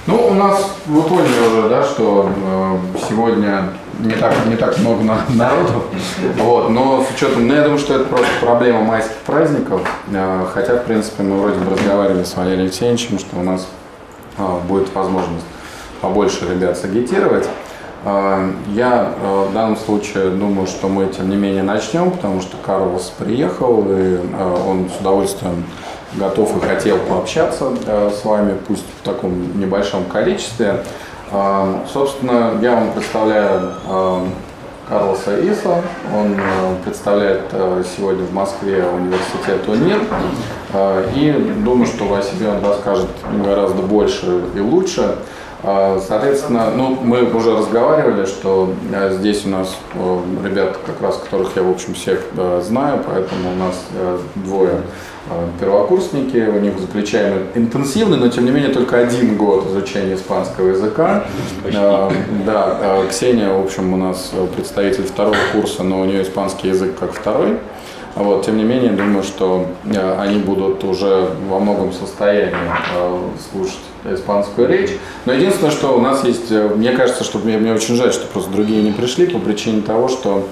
Ну, у нас, вы поняли уже, да, что сегодня не так много народу, вот, но с учетом, я думаю, что это просто проблема майских праздников, хотя, в принципе, мы вроде бы разговаривали с Валерием Алексеевичем, что у нас будет возможность побольше ребят сагитировать. Я в данном случае думаю, что мы, тем не менее, начнем, потому что Карлос приехал, и он с удовольствием готов и хотел пообщаться с вами, пусть в таком небольшом количестве. Собственно, я вам представляю Карлоса Иса. Он представляет сегодня в Москве университет УНИР. И думаю, что о себе он расскажет гораздо больше и лучше. Соответственно, ну, мы уже разговаривали, что здесь у нас ребята, как раз которых я, в общем, всех знаю, поэтому у нас двое первокурсники, у них заключаемый интенсивный, но тем не менее только 1 год изучения испанского языка. Да, Ксения, в общем, у нас представитель 2-го курса, но у нее испанский язык как 2-й. Вот, тем не менее, думаю, что они будут уже во многом состоянии слушать испанскую речь. Но единственное, что у нас есть, мне кажется, что мне очень жаль, что просто другие не пришли по причине того, что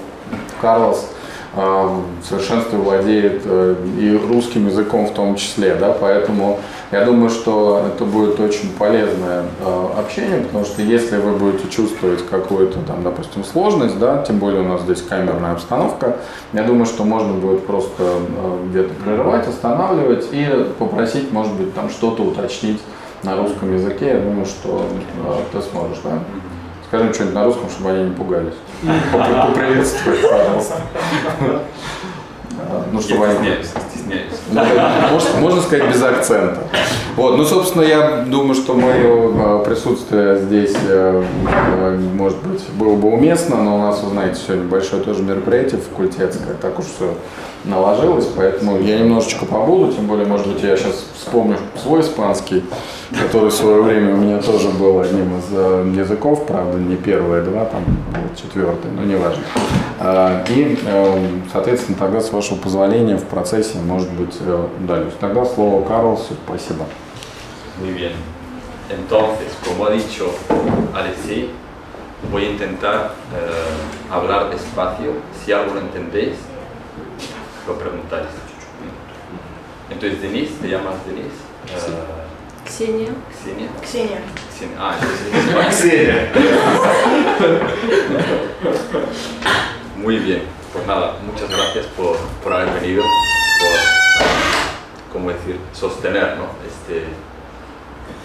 Карлос в совершенстве владеет и русским языком в том числе, да, поэтому я думаю, что это будет очень полезное общение, потому что если вы будете чувствовать какую-то там, допустим, сложность, да, тем более у нас здесь камерная обстановка, я думаю, что можно будет просто где-то прерывать, останавливать и попросить, может быть, там что-то уточнить на русском языке. Я думаю, что ты сможешь, да? Скажем что-нибудь на русском, чтобы они не пугались. Поприветствуй, пожалуйста. Ну, чтобы они... стесняюсь. Можно сказать без акцента. Вот, ну, собственно, я думаю, что мое присутствие здесь, может быть, было бы уместно, но у нас, вы знаете, сегодня большое тоже мероприятие факультетское, так уж все наложилось, поэтому я немножечко побуду, тем более, может быть, я сейчас вспомню свой испанский, который в свое время у меня тоже был одним из языков, правда, не 1-й, 2, там был 4-й, но неважно. И, соответственно, тогда, с вашего позволения, в процессе, может быть, удалюсь. Тогда слово Карлосу. Спасибо. Muy bien. Entonces, como ha dicho Alexei, voy a intentar hablar despacio. Si algo no entendéis, lo preguntáis. Entonces, Denise, ¿te llamas Denise? Ksenia. Ksenia. Ksenia. Ksenia. Ah, entonces Ksenia. Muy bien. Pues nada, muchas gracias por haber venido, por, ¿cómo decir?, sostener, ¿no?,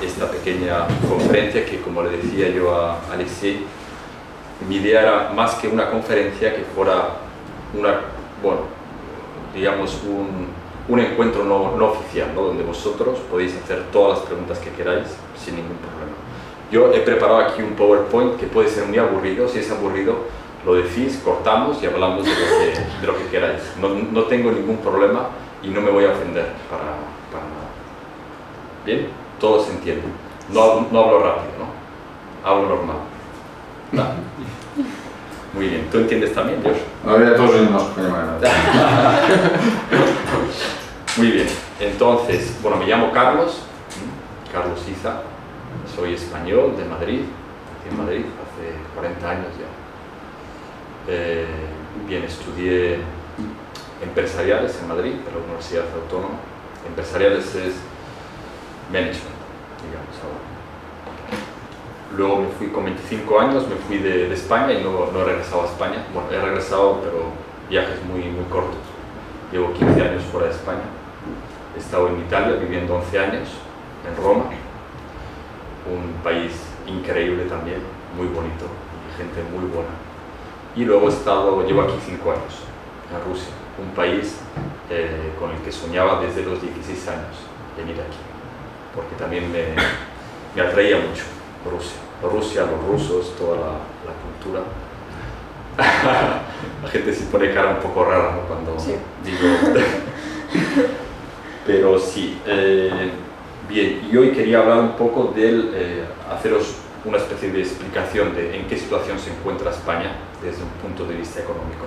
esta pequeña conferencia que, como le decía yo a Alexei, mi idea era más que una conferencia que fuera bueno, digamos un encuentro no oficial, ¿no?, donde vosotros podéis hacer todas las preguntas que queráis sin ningún problema. Yo he preparado aquí un PowerPoint que puede ser muy aburrido. Si es aburrido, lo decís, cortamos y hablamos de lo que queráis. No tengo ningún problema y no me voy a ofender para nada. ¿Bien? Todo se entiende. No hablo rápido, ¿no? Hablo normal. ¿No? Muy bien. ¿Tú entiendes también, Josh? No, я тоже немножко понимаю. Muy bien. Entonces, bueno, me llamo Carlos Iza. Soy español de Madrid. Nací en Madrid hace 40 años ya. Bien, estudié empresariales en Madrid, en la Universidad Autónoma. Empresariales es management, digamos ahora. Luego me fui con 25 años, me fui de España y no he regresado a España. Bueno, he regresado, pero viajes muy cortos. Llevo 15 años fuera de España. He estado en Italia viviendo 11 años, en Roma. Un país increíble también, muy bonito, y gente muy buena. Y luego llevo aquí 5 años, en Rusia, un país con el que soñaba desde los 16 años venir aquí, porque también me atraía mucho Rusia, los rusos, toda la cultura. La gente se pone cara un poco rara, ¿no?, cuando sí digo... Pero sí, bien, y hoy quería hablar un poco haceros una especie de explicación de en qué situación se encuentra España desde un punto de vista económico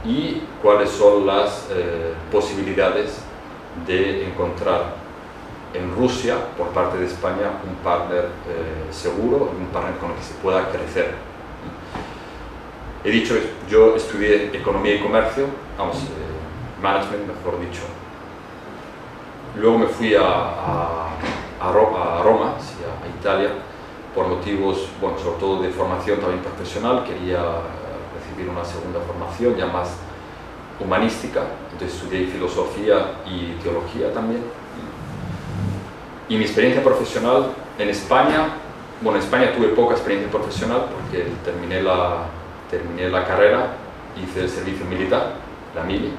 y cuáles son las posibilidades de encontrar en Rusia, por parte de España, un partner seguro, un partner con el que se pueda crecer. He dicho, yo estudié Economía y Comercio, Management, mejor dicho. Luego me fui a Roma, sí, a Italia, por motivos, bueno, sobre todo de formación también profesional. Quería recibir una segunda formación ya más humanística, entonces estudié filosofía y teología también. Y mi experiencia profesional en España, bueno, en España tuve poca experiencia profesional porque terminé la carrera, hice el servicio militar, la mili,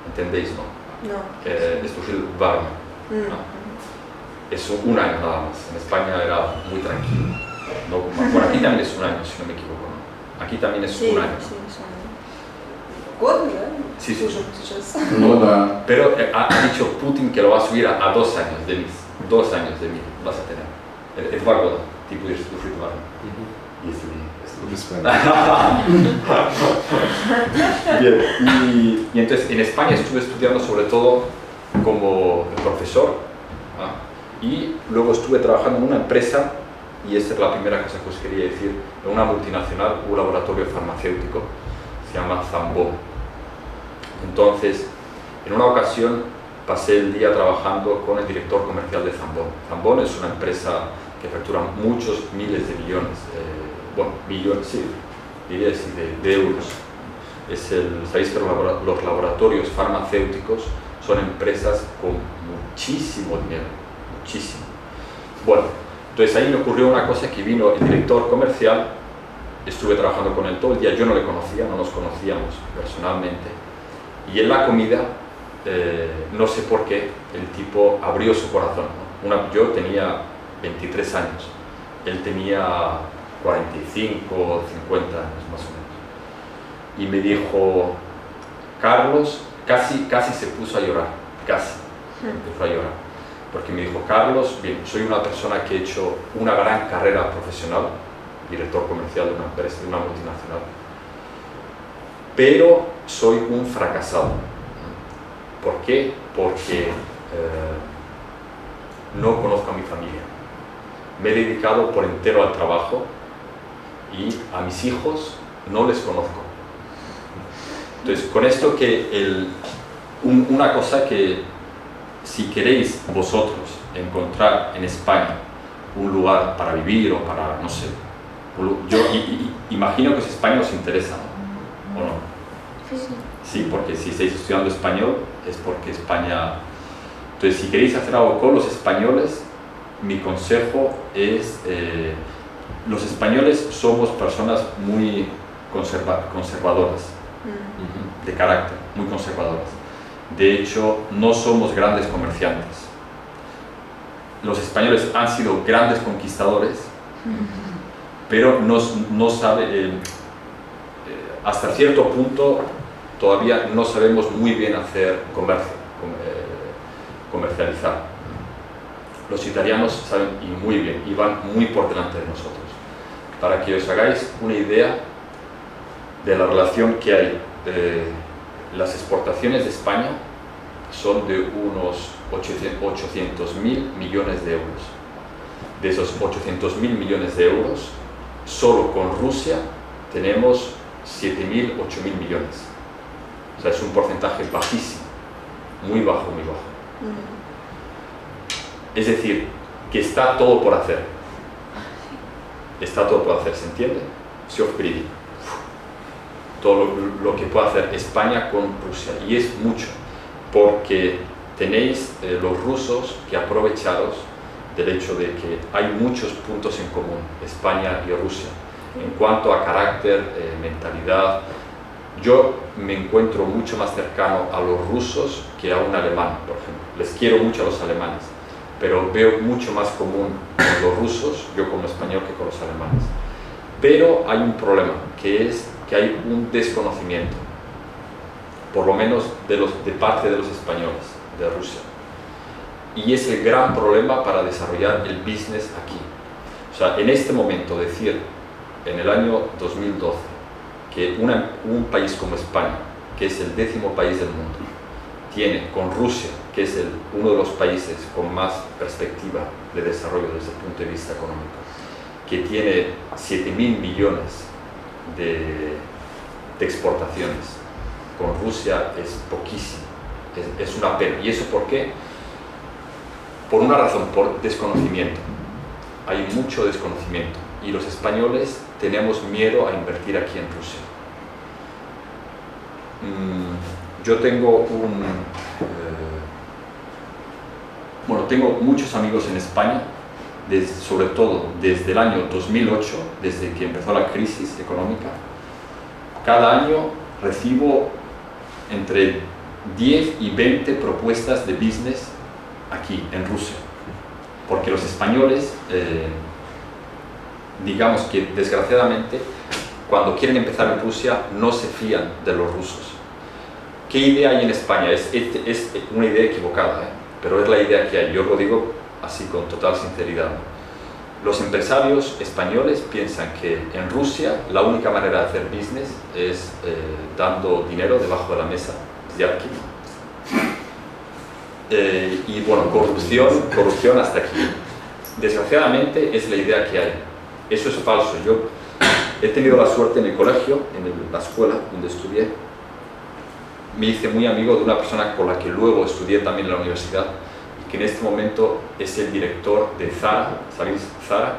¿entendéis, no? No. Служил в армии. Es un año nada más. En España era muy tranquilo. No, bueno, aquí también es un año, si no me equivoco, ¿no? Aquí también es un año. Sí, es un año. Год, да? Sí, sí. Сейчас. Ну да. Pero ha dicho Putin que lo va a subir a 2 años de mis. 2 años de mí vas a tener. Es года, tipo de служить в армии. Bien. Y entonces en España estuve estudiando sobre todo como profesor, y luego estuve trabajando en una empresa, y esta es la primera cosa que os quería decir, en una multinacional, un laboratorio farmacéutico, se llama Zambon. Entonces, en una ocasión pasé el día trabajando con el director comercial de Zambon. Zambon es una empresa que factura muchos miles de millones, bueno, millones, sí, diría así, de euros. Sabéis que los laboratorios farmacéuticos son empresas con muchísimo dinero, muchísimo. Bueno, entonces ahí me ocurrió una cosa, que vino el director comercial, estuve trabajando con él todo el día, yo no le conocía, no nos conocíamos personalmente, y en la comida, no sé por qué, el tipo abrió su corazón, ¿no? Yo tenía 23 años, él tenía 45 o 50 años más o menos, y me dijo, Carlos, casi se puso a llorar, casi empezó a llorar, porque me dijo, Carlos, bien, soy una persona que he hecho una gran carrera profesional, director comercial de una empresa, de una multinacional, pero soy un fracasado. ¿Por qué? Porque no conozco a mi familia. Me he dedicado por entero al trabajo y a mis hijos no les conozco. Entonces, con esto una cosa que, si queréis vosotros encontrar en España un lugar para vivir o para, no sé, yo imagino que si España os interesa, ¿no? ¿O no? Sí, porque si estáis estudiando español es porque España... Entonces, si queréis hacer algo con los españoles, mi consejo es... los españoles somos personas muy conservadoras, de carácter, muy conservadoras. De hecho, no somos grandes comerciantes. Los españoles han sido grandes conquistadores, pero no sabe, hasta cierto punto todavía no sabemos muy bien hacer comercio, comercializar. Los italianos saben y muy bien, y van muy por delante de nosotros. Para que os hagáis una idea de la relación que hay, las exportaciones de España son de unos 800.000 millones de euros. De esos 800.000 millones de euros, solo con Rusia tenemos 7.000, 8.000 millones. O sea, es un porcentaje bajísimo, muy bajo, muy bajo. Es decir, que está todo por hacer. Está todo por hacer, ¿se entiende? Se os pedí todo lo que puede hacer España con Rusia, y es mucho, porque tenéis los rusos que aprovecharos del hecho de que hay muchos puntos en común, España y Rusia, en cuanto a carácter, mentalidad. Yo me encuentro mucho más cercano a los rusos que a un alemán, por ejemplo. Les quiero mucho a los alemanes, pero veo mucho más común con los rusos, yo como español, que con los alemanes. Pero hay un problema, que es que hay un desconocimiento, por lo menos de parte de los españoles, de Rusia. Y es el gran problema para desarrollar el business aquí. O sea, en este momento decir, en el año 2012, que un país como España, que es el 10º país del mundo, tiene con Rusia, que es uno de los países con más perspectiva de desarrollo desde el punto de vista económico, que tiene 7.000 millones de exportaciones, con Rusia es poquísimo, es una pena. ¿Y eso por qué? Por una razón, por desconocimiento. Hay mucho desconocimiento y los españoles tenemos miedo a invertir aquí en Rusia. Yo tengo tengo muchos amigos en España, sobre todo desde el año 2008, desde que empezó la crisis económica. Cada año recibo entre 10 y 20 propuestas de business aquí en Rusia, porque los españoles, digamos que desgraciadamente, cuando quieren empezar en Rusia no se fían de los rusos. ¿Qué idea hay en España? Es una idea equivocada, pero es la idea que hay. Yo lo digo así con total sinceridad. Los empresarios españoles piensan que en Rusia la única manera de hacer business es dando dinero debajo de la mesa, взятки. Y bueno, corrupción hasta aquí. Desgraciadamente es la idea que hay. Eso es falso. Yo he tenido la suerte en el colegio, en la escuela donde estudié, me hice muy amigo de una persona con la que luego estudié también en la universidad y que en este momento es el director de Zara. ¿Sabéis? Zara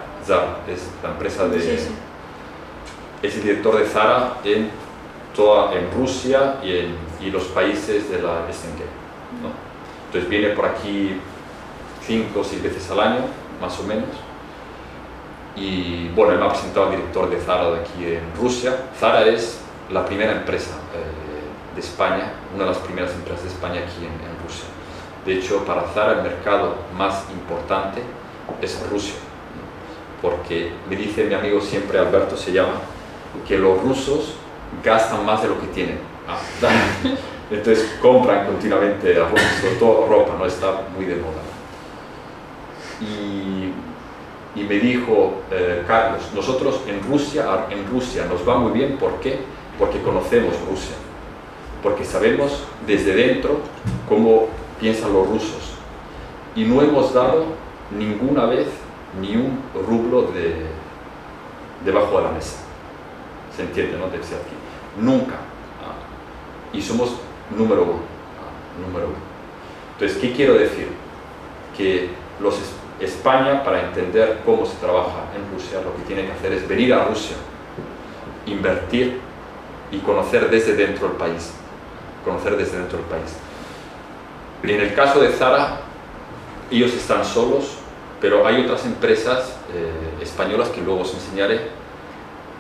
es la empresa de... Sí, sí. Es el director de Zara en Rusia y los países de la SNG, ¿no? Entonces viene por aquí 5 o 6 veces al año, más o menos. Y bueno, él me ha presentado al director de Zara de aquí en Rusia. Zara es la primera empresa de España, una de las primeras empresas de España aquí en Rusia. De hecho, para Zara el mercado más importante es Rusia, porque me dice mi amigo siempre, Alberto se llama, que los rusos gastan más de lo que tienen. Entonces compran continuamente ropa, sobre todo ropa, ¿no? Está muy de moda. Y me dijo, Carlos, nosotros en Rusia nos va muy bien. ¿Por qué? Porque conocemos Rusia, porque sabemos desde dentro cómo piensan los rusos y no hemos dado ninguna vez ni un rublo debajo de la mesa. ¿Se entiende, no? Decía aquí. Nunca. Y somos número uno. Entonces, ¿qué quiero decir? Que España, para entender cómo se trabaja en Rusia, lo que tiene que hacer es venir a Rusia, invertir y conocer desde dentro el país. En el caso de Zara, ellos están solos, pero hay otras empresas españolas que luego os enseñaré,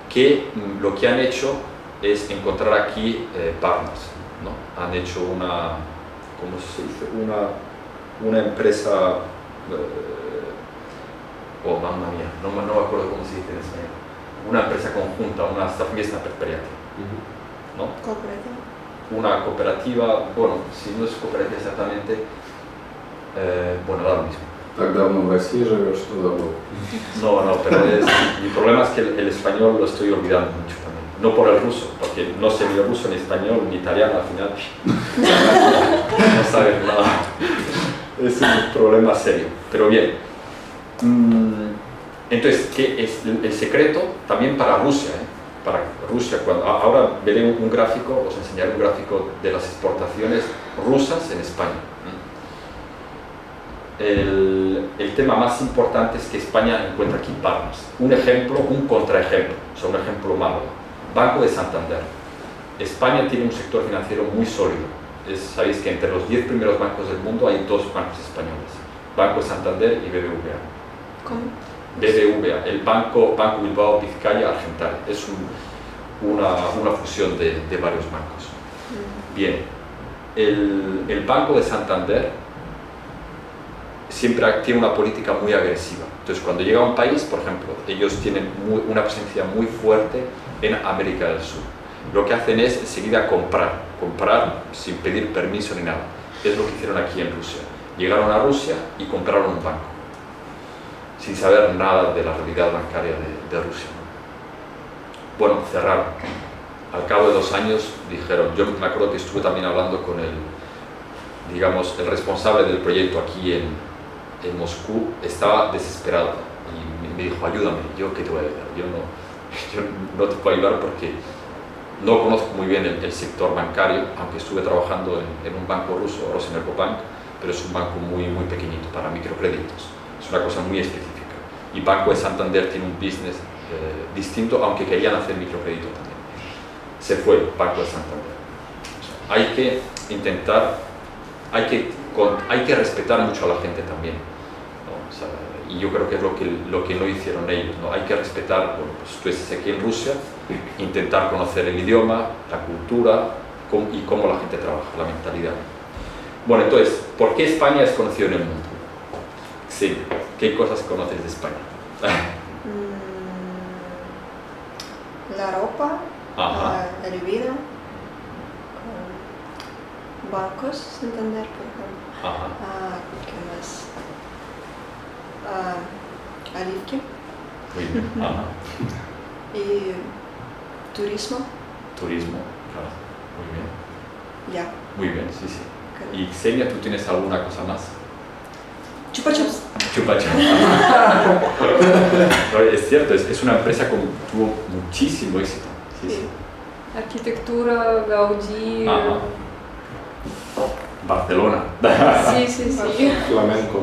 que lo que han hecho es encontrar aquí partners, ¿no? Han hecho ¿cómo se dice? Una empresa, mamma mía, no me acuerdo cómo se dice en español, una empresa conjunta, una совместная предприятие, ¿no? Cooperativa. Una cooperativa, bueno, si no es cooperativa exactamente, bueno, da lo mismo. Так давно в России живешь, что забыл? No, pero mi problema es que el español lo estoy olvidando mucho también. No por el ruso, porque no sé ni ruso, ni español, ni italiano al final. No sabes nada. Es un problema serio, pero bien. Entonces, ¿qué es el secreto también para Rusia? Para Rusia, ahora veré un gráfico, os enseñaré un gráfico de las exportaciones rusas en España. El tema más importante es que España encuentra aquí partners. Un ejemplo, un contraejemplo, o sea, un ejemplo malo. Banco de Santander. España tiene un sector financiero muy sólido. Sabéis que entre los 10 primeros bancos del mundo hay 2 bancos españoles. Banco de Santander y BBVA. ¿Cómo? BBVA, el Banco Bilbao Vizcaya Argentaria. Es una fusión de varios bancos. Bien, el Banco de Santander siempre tiene una política muy agresiva. Entonces, cuando llega a un país, por ejemplo, ellos tienen una presencia muy fuerte en América del Sur. Lo que hacen es enseguida comprar sin pedir permiso ni nada. Es lo que hicieron aquí en Rusia. Llegaron a Rusia y compraron un banco, sin saber nada de la realidad bancaria de Rusia. Bueno, cerraron. Al cabo de 2 años dijeron, yo me acuerdo que estuve también hablando con digamos, el responsable del proyecto aquí en Moscú estaba desesperado y me dijo, ayúdame, yo qué te voy a ayudar, yo no te puedo ayudar porque no conozco muy bien el sector bancario, aunque estuve trabajando en un banco ruso, Rosenergobank, pero es un banco muy pequeñito para microcréditos, es una cosa muy específica. Y Banco de Santander tiene un business distinto, aunque querían hacer microcrédito también. Se fue Banco de Santander. Hay que intentar, hay que respetar mucho a la gente también, ¿no? O sea, y yo creo que es lo que no hicieron ellos, ¿no? Hay que respetar, bueno, pues tú estás aquí en Rusia, intentar conocer el idioma, la cultura y cómo la gente trabaja, la mentalidad. Bueno, entonces, ¿por qué España es conocido en el mundo? Sí, ¿qué cosas conoces de España? La ropa, Ajá. la bebida, bancos, Santander, por ejemplo. Ajá. ¿Qué más? Оливки Muy bien. Ajá. y turismo. Turismo, claro. Muy bien. Ya. Muy bien, sí, sí. Y Xenia, ¿tú tienes alguna cosa más? Chupa chups. Chupa chups. No, es cierto, es una empresa que tuvo muchísimo éxito. Sí, sí. Arquitectura, Gaudí. Ajá. Barcelona. Sí, sí, sí. Flamenco,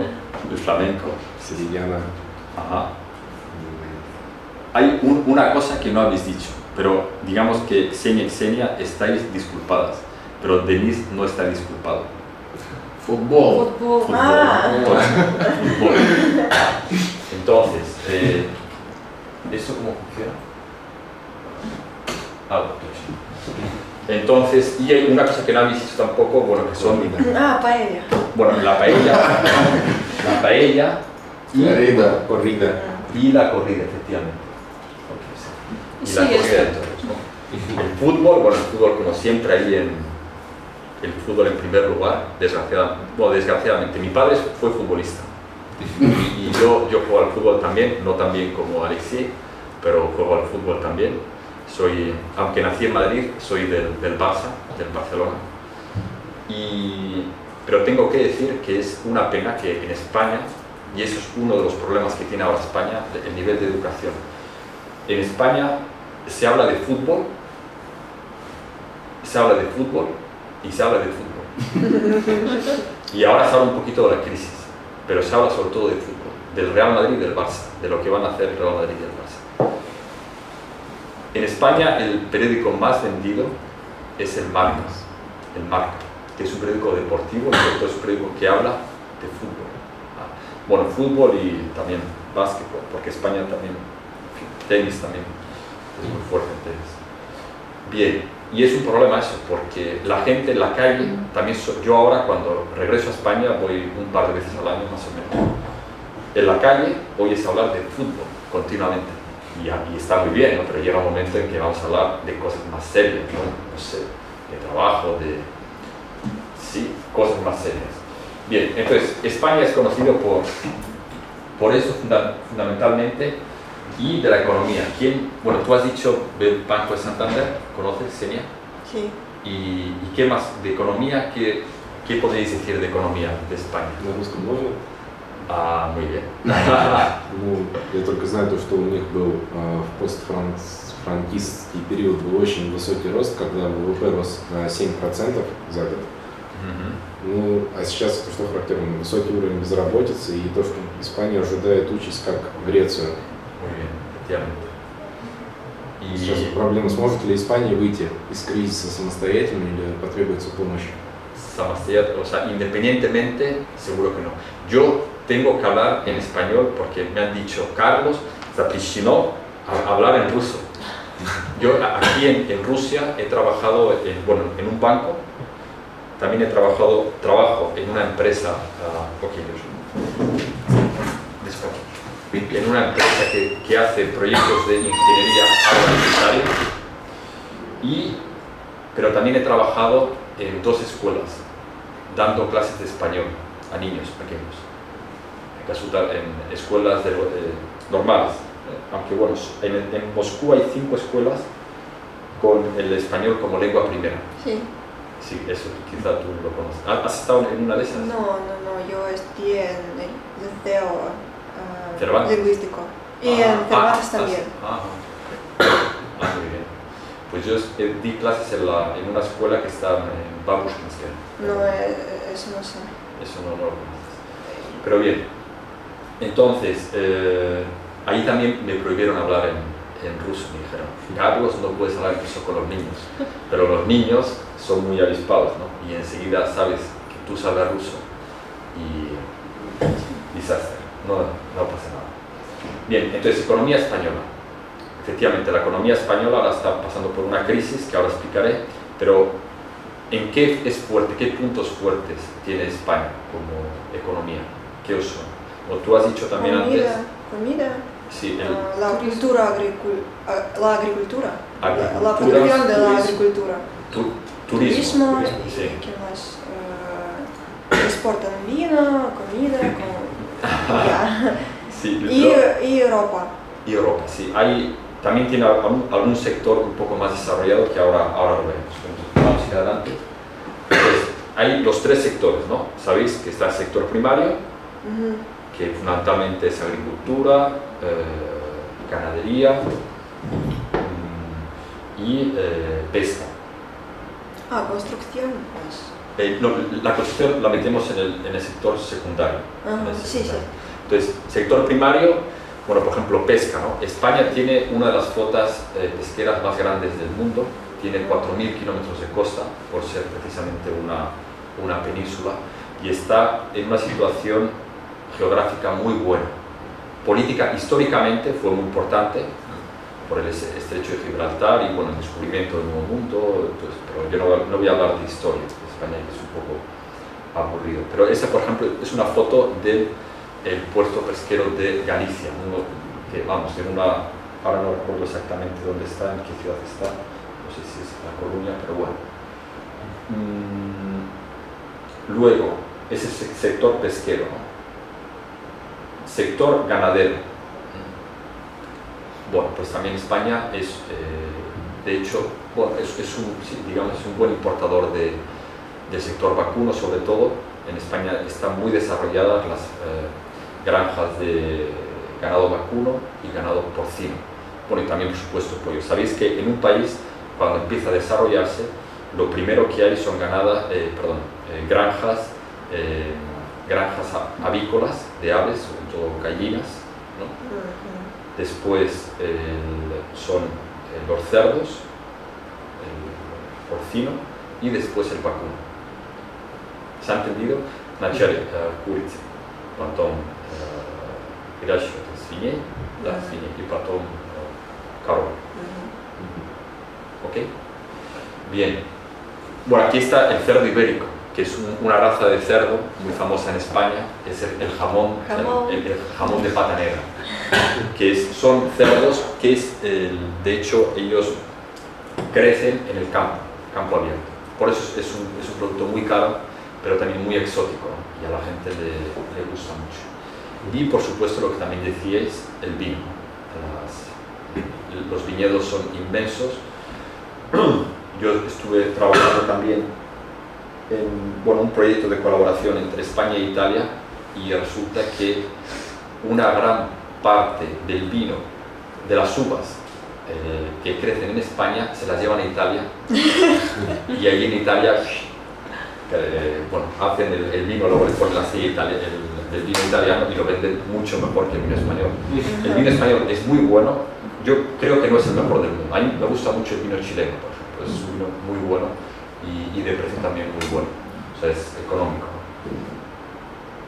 El flamenco. sevillana. Ajá. Hay una cosa que no habéis dicho, pero digamos que Xenia y Xenia estáis disculpadas, pero Denis no está disculpado. Fútbol. Fútbol. Fútbol. Ah. Fútbol. Entonces, ¿eso cómo funciona? Entonces, y hay una cosa que no habéis dicho tampoco, bueno, que son, Paella. bueno, la paella Corrida. y la corrida, efectivamente. Y Sí, la corrida esto. entonces, ¿no? El fútbol, bueno, el fútbol como siempre ahí el fútbol en primer lugar, desgraciadamente. Mi padre fue futbolista y yo juego al fútbol también, no tan bien como Alexei, pero juego al fútbol también. Aunque nací en Madrid, soy del Barça, del Barcelona. Pero tengo que decir que es una pena que en España, y eso es uno de los problemas que tiene ahora España, el nivel de educación. En España se habla de fútbol, se habla de fútbol y se habla de fútbol. Y ahora se habla un poquito de la crisis, pero se habla sobre todo de fútbol, del Real Madrid y del Barça, de lo que van a hacer el Real Madrid y el Barça. En España el periódico más vendido es el Marca, que es un periódico deportivo, es un periódico que habla de fútbol. Bueno, fútbol y también básquetbol, porque España también, en fin, tenis también es muy fuerte en tenis. Bien, y es un problema eso, porque la gente en la calle, también yo ahora cuando regreso a España voy un par de veces al año más o menos. En la calle oyes hablar de fútbol continuamente. Y está muy bien, ¿no? Pero llega un momento en que vamos a hablar de cosas más serias, no sé, de trabajo, sí, cosas más serias. Bien, entonces España es conocido por eso fundamentalmente y de la economía. Bueno, tú has dicho del Banco de Santander, ¿conoces, Xenia? Sí. ¿Y qué más de economía? ¿Qué podéis decir de economía de España? На русском можно? Muy bien. Ну, я только знаю то, что у них был в постфранкистский период был очень высокий рост, когда ВВП рос на 7% за год. Ну, а сейчас это что характерно? Высокий уровень безработицы и то, что Испания ожидает участь как Грецию. Muy bien, efectivamente. Сейчас проблема, сможет ли Испания выйти из кризиса самостоятельно или потребуется помощь? O sea, independientemente, seguro que no. Yo tengo que hablar en español porque me han dicho, Carlos, запрещено hablar en ruso. Yo aquí en Rusia he trabajado en un banco, también trabajo en una empresa, en una empresa que hace proyectos de ingeniería agroalimentaria, pero también he trabajado en 2 escuelas, dando clases de español a niños pequeños, en escuelas normales, aunque bueno, en Moscú hay 5 escuelas con el español como lengua primera. Sí. Sí, eso quizá tú lo conoces. ¿Has estado en una de esas? No, yo estudié en el liceo Cervantes. lingüístico. Y en Cervantes también. Muy bien. Pues yo di clases en una escuela que está en Babushkinsk. No, eso no sé. Eso no lo conoces. Pero bien, entonces, ahí también me prohibieron hablar en ruso. Me dijeron, Carlos, no puedes hablar en ruso con los niños. Pero los niños son muy avispados, ¿no? Y enseguida sabes que tú sabes ruso y desastre, no pasa nada. Bien, entonces, economía española. Efectivamente, la economía española ahora está pasando por una crisis que ahora explicaré, pero ¿en qué es fuerte, qué puntos fuertes tiene España como economía? ¿Qué os son? Como tú has dicho también antes. Comida. Sí, La cultura, la agricultura. La agricultura, producción de la agricultura. Turismo. Sí. ¿Qué más? Exportan vino, comida, ya. Sí, y Europa. Y Europa, sí. También tiene algún sector un poco más desarrollado que ahora lo veremos. Vamos a ir adelante. Entonces, hay los tres sectores, ¿no? Sabéis que está el sector primario, que fundamentalmente es agricultura, ganadería y pesca. Construcción, pues. No, la construcción la metemos en el sector secundario. Sí. Entonces, sector primario, bueno, por ejemplo, pesca, ¿no? España tiene una de las flotas pesqueras más grandes del mundo, tiene 4.000 kilómetros de costa, por ser precisamente una península, y está en una situación geográfica muy buena. Política, históricamente, fue muy importante por el estrecho de Gibraltar y, bueno, el descubrimiento del Nuevo Mundo, entonces, pero yo no voy a hablar de historia de España, que es un poco aburrido. Pero esta, por ejemplo, es una foto del puerto pesquero de Galicia, que vamos, ahora no recuerdo exactamente dónde está, en qué ciudad está, no sé si es La Coruña, pero bueno. Luego, ese es el sector pesquero, ¿no? Sector ganadero. Bueno, pues también España es, de hecho, bueno, digamos, un buen importador del sector vacuno, sobre todo. En España están muy desarrolladas las granjas de ganado vacuno y ganado porcino. Bueno, y también, por supuesto, pollo. Sabéis que en un país, cuando empieza a desarrollarse, lo primero que hay son granjas avícolas de aves, sobre todo gallinas, ¿no? Después son los cerdos, el porcino y después el vacuno. ¿Se ha entendido? Начале курицы, потом выращивают свиней, и потом коров. ¿Ok? Bien. Bueno, aquí está el cerdo ibérico, que es una raza de cerdo muy famosa en España, es el jamón de pata negra, que son cerdos que de hecho ellos crecen en el campo abierto. Por eso es un producto muy caro, pero también muy exótico, ¿no? Y a la gente le gusta mucho. Y por supuesto lo que también decíais, el vino. Los viñedos son inmensos. Yo estuve trabajando también en un proyecto de colaboración entre España e Italia, y resulta que una gran parte del vino, de las uvas que crecen en España, se las llevan a Italia, y allí en Italia hacen el vino, luego le ponen la silla del vino italiano y lo venden mucho mejor que el vino español. El vino español es muy bueno, yo creo que no es el mejor del mundo. A mí me gusta mucho el vino chileno, por ejemplo, es un vino muy bueno y de precio también muy bueno, o sea, es económico.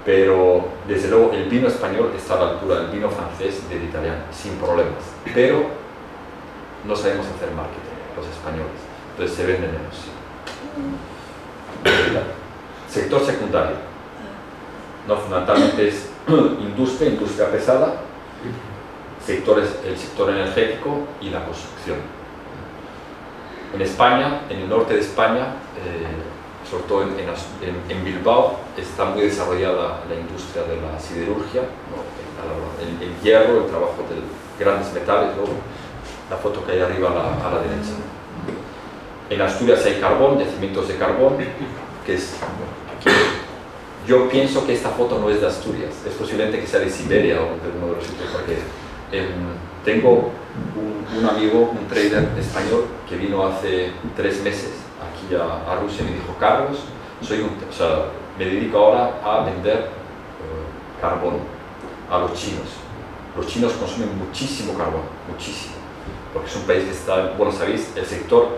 Pero desde luego el vino español está a la altura del vino francés y del italiano, sin problemas, pero no sabemos hacer marketing los españoles, entonces se vende menos. Sí. Sector secundario, no, fundamentalmente es industria pesada, el sector energético y la construcción. En España, en el norte de España, sobre todo en Bilbao, está muy desarrollada la industria de la siderurgia, ¿no? el hierro, el trabajo de grandes metales, ¿no? La foto que hay arriba a la derecha. En Asturias hay carbón, yacimientos de carbón, que yo pienso que esta foto no es de Asturias, es posiblemente que sea de Siberia o de uno de los sitios, porque tengo un amigo, un trader español, que vino hace 3 meses aquí a Rusia y me dijo: Carlos, me dedico ahora a vender carbón a los chinos. Los chinos consumen muchísimo carbón, muchísimo, porque es un país que está, bueno, sabéis, el sector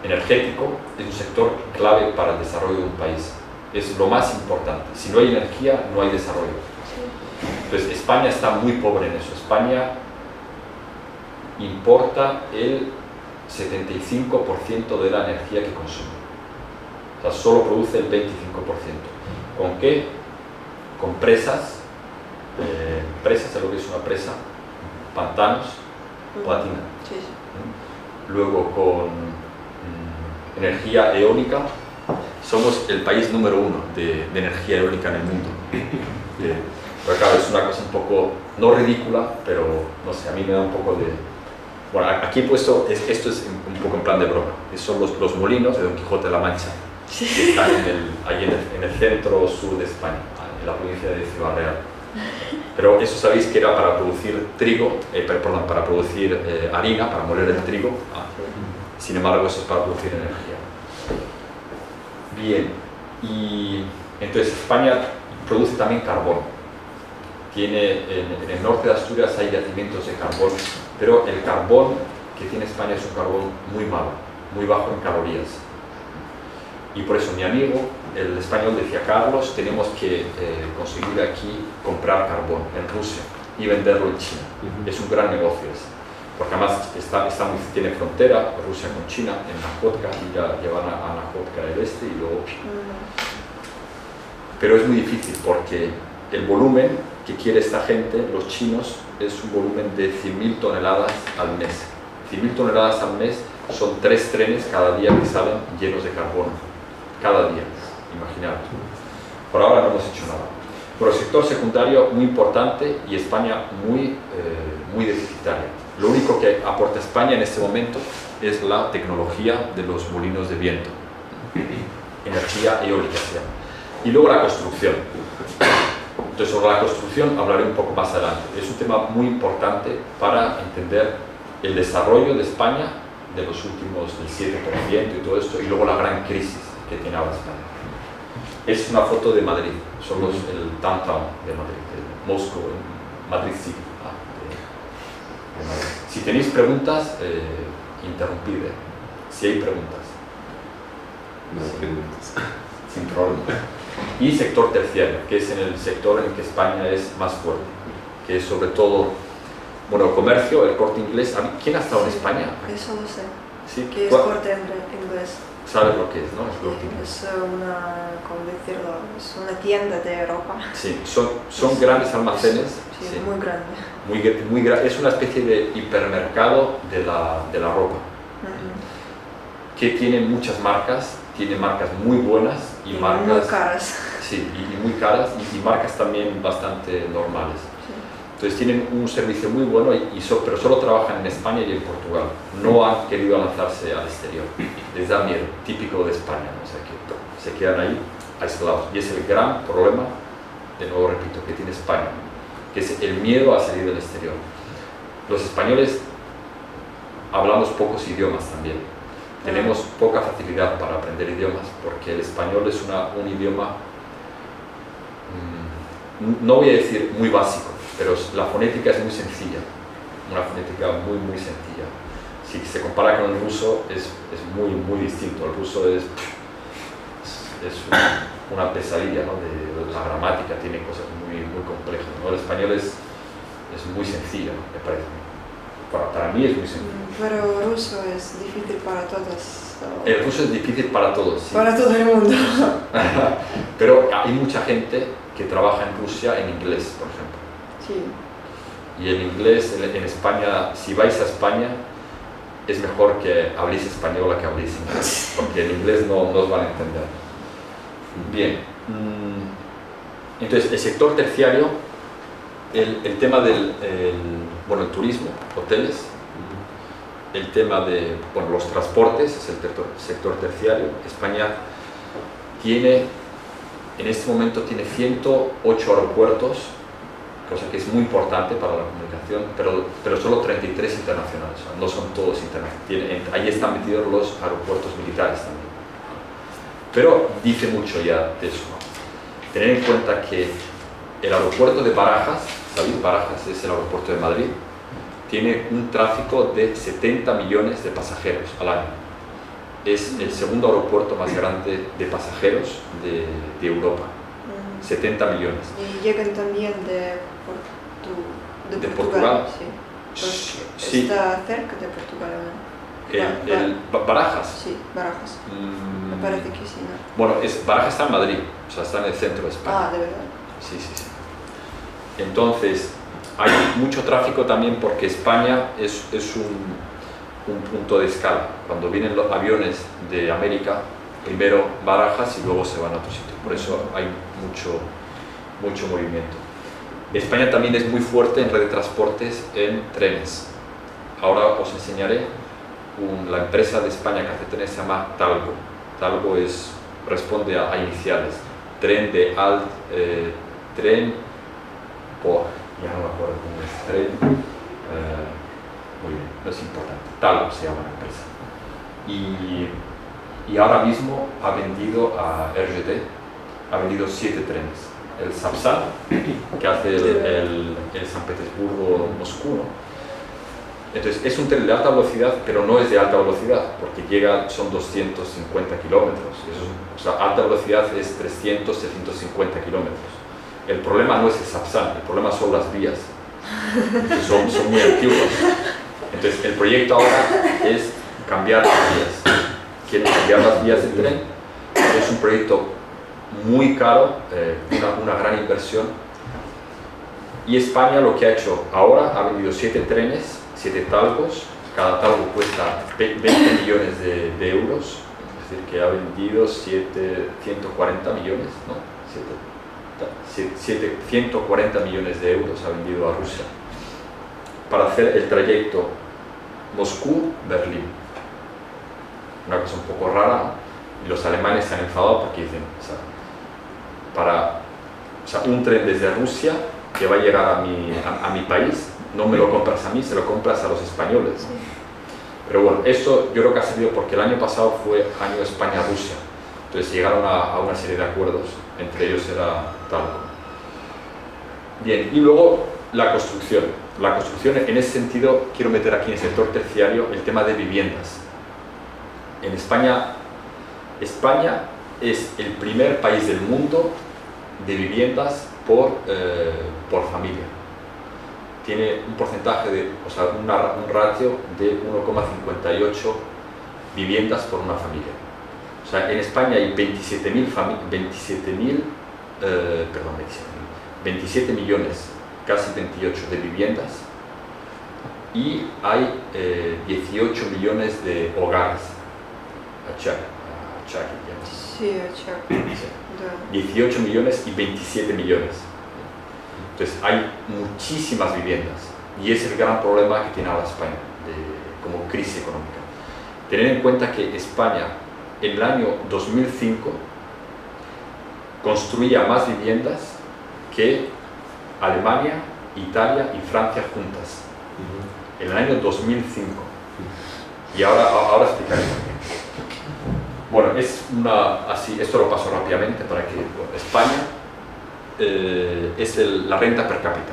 energético es un sector clave para el desarrollo de un país. Es lo más importante. Si no hay energía, no hay desarrollo. Entonces, España está muy pobre en eso. España importa el 75% de la energía que consume. O sea, solo produce el 25%. ¿Con qué? Con presas. Presas es lo que es una presa. Pantanos, platina. Sí, sí. Luego con energía eólica. Somos el país número 1 de energía eólica en el mundo. Pero claro, es una cosa un poco, no ridícula, pero no sé, a mí me da un poco de... Bueno, aquí he puesto, esto es un poco en plan de broma, son los molinos de Don Quijote de la Mancha, que están ahí en el centro sur de España, en la provincia de Ciudad Real. Pero eso sabéis que era para producir trigo, perdón, para producir harina, para moler el trigo. Sin embargo, eso es para producir energía. Bien, y entonces España produce también carbón. En el norte de Asturias hay yacimientos de carbón, pero el carbón que tiene España es un carbón muy malo, muy bajo en calorías. Y por eso mi amigo, el español, decía: Carlos, tenemos que conseguir aquí comprar carbón en Rusia y venderlo en China. Es un gran negocio ese, porque además tiene frontera Rusia con China, en Nakhotka, y ya llevan a Nakhotka del este y luego... Pero es muy difícil porque el volumen que quiere esta gente, los chinos, es un volumen de 100.000 toneladas al mes. 100.000 toneladas al mes son 3 trenes cada día que salen llenos de carbono. Cada día, imaginaos. Por ahora no hemos hecho nada. Pero el sector secundario muy importante y España muy deficitaria. Lo único que aporta España en este momento es la tecnología de los molinos de viento. Energía eólica se llama. Y luego la construcción. Entonces, sobre la construcción hablaré un poco más adelante. Es un tema muy importante para entender el desarrollo de España de los últimos, del 7% y todo esto, y luego la gran crisis que tiene ahora España. Es una foto de Madrid, son el downtown de Madrid, el Moscow, Madrid City. De Madrid. Si tenéis preguntas, interrumpid. Si hay preguntas. No preguntas. Sin problema. Y sector terciario, que es en el sector en el que España es más fuerte, que es sobre todo, bueno, comercio, el Corte Inglés. ¿Quién ha estado en España? Eso lo sé. ¿Sí? Que es Corte Inglés. ¿Sabes lo que es, no? El Corte Inglés. Es una, ¿cómo decirlo? Es una tienda de ropa. Sí, son grandes almacenes. Sí, Sí. muy grande. Muy es una especie de hipermercado de la ropa, que tiene muchas marcas. Tiene marcas muy buenas y marcas muy caras. Sí, y muy caras y marcas también bastante normales. Sí. Entonces tienen un servicio muy bueno, pero solo trabajan en España y en Portugal. No han querido lanzarse al exterior. Les da miedo, típico de España, ¿no? O sea, que se quedan ahí aislados. Y es el gran problema, de nuevo repito, que tiene España, que es el miedo a salir del exterior. Los españoles hablamos pocos idiomas también. Tenemos poca facilidad para aprender idiomas porque el español es un idioma, no voy a decir muy básico, pero la fonética es muy sencilla, una fonética muy sencilla. Si se compara con el ruso es muy distinto. El ruso es una pesadilla, ¿no? De la gramática, tiene cosas muy complejas, ¿no? El español es muy sencillo, me parece. Para mí es muy sencillo. Pero el ruso es difícil para todos. El ruso es difícil para todos, sí. Para todo el mundo. Pero hay mucha gente que trabaja en Rusia en inglés, por ejemplo. Sí. Y el inglés en España, si vais a España, es mejor que habléis español a que habléis inglés, porque en inglés no os van a entender. Bien. Entonces, el sector terciario, el tema del el turismo, hoteles, el tema de bueno, los transportes, es el sector terciario. España tiene, en este momento tiene 108 aeropuertos, cosa que es muy importante para la comunicación, pero solo 33 internacionales, o sea, no son todos internacionales. Ahí están metidos los aeropuertos militares también. Pero dice mucho ya de eso, ¿no? Tener en cuenta que el aeropuerto de Barajas, ¿sabéis? Barajas es el aeropuerto de Madrid, tiene un tráfico de 70 millones de pasajeros al año. Es el segundo aeropuerto más grande de pasajeros de Europa. 70 millones. Y llegan también de Portugal. Sí. Sí. Está cerca de Portugal, ¿no? Barajas. Sí, Barajas. Me parece que sí, ¿no? Bueno, Barajas está en Madrid, o sea, está en el centro de España. Ah, de verdad. Sí. Entonces, hay mucho tráfico también porque España es un punto de escala. Cuando vienen los aviones de América, primero Barajas y luego se van a otro sitio. Por eso hay mucho movimiento. España también es muy fuerte en red de transportes en trenes. Ahora os enseñaré la empresa de España que hace trenes, se llama Talgo. Talgo responde a iniciales. Tren de tren, ya no me acuerdo cómo es, tren, muy bien, no es importante. Talgo se llama la empresa. Y ahora mismo ha vendido a RGT, ha vendido 7 trenes. El Sapsan, que hace el San Petersburgo-Moscú, ¿no? Entonces es un tren de alta velocidad, pero no es de alta velocidad, porque son 250 kilómetros. O sea, alta velocidad es 300, 750 kilómetros. El problema no es el Sapsan, el problema son las vías. Son muy antiguas. Entonces el proyecto ahora es cambiar las vías. Quieren cambiar las vías del tren. Es un proyecto muy caro, una gran inversión. Y España lo que ha hecho ahora, ha vendido 7 trenes, 7 talgos, cada talgo cuesta 20 millones de euros, es decir, que ha vendido 140 millones, ¿no? 140 millones de euros ha vendido a Rusia para hacer el trayecto Moscú-Berlín. Una cosa un poco rara, ¿no? Y los alemanes se han enfadado porque dicen, un tren desde Rusia que va a llegar a mi país, no me lo compras a mí, se lo compras a los españoles. Sí. Pero bueno, eso yo creo que ha servido porque el año pasado fue año España-Rusia, entonces llegaron a una serie de acuerdos, entre ellos era Talgo. Bien, y luego la construcción. La construcción, en ese sentido, quiero meter aquí en el sector terciario el tema de viviendas. En España es el primer país del mundo de viviendas por familia. Tiene un porcentaje un ratio de 1,58 viviendas por una familia. O sea, en España hay 27 millones, casi 28 de viviendas, y hay 18 millones de hogares. Sí, Achak. 18 millones y 27 millones. Entonces hay muchísimas viviendas y es el gran problema que tiene ahora España como crisis económica. Tener en cuenta que España en el año 2005 construía más viviendas que Alemania, Italia y Francia juntas. En el año 2005. Y ahora explicaré. Bueno, esto lo paso rápidamente para que España es la renta per cápita,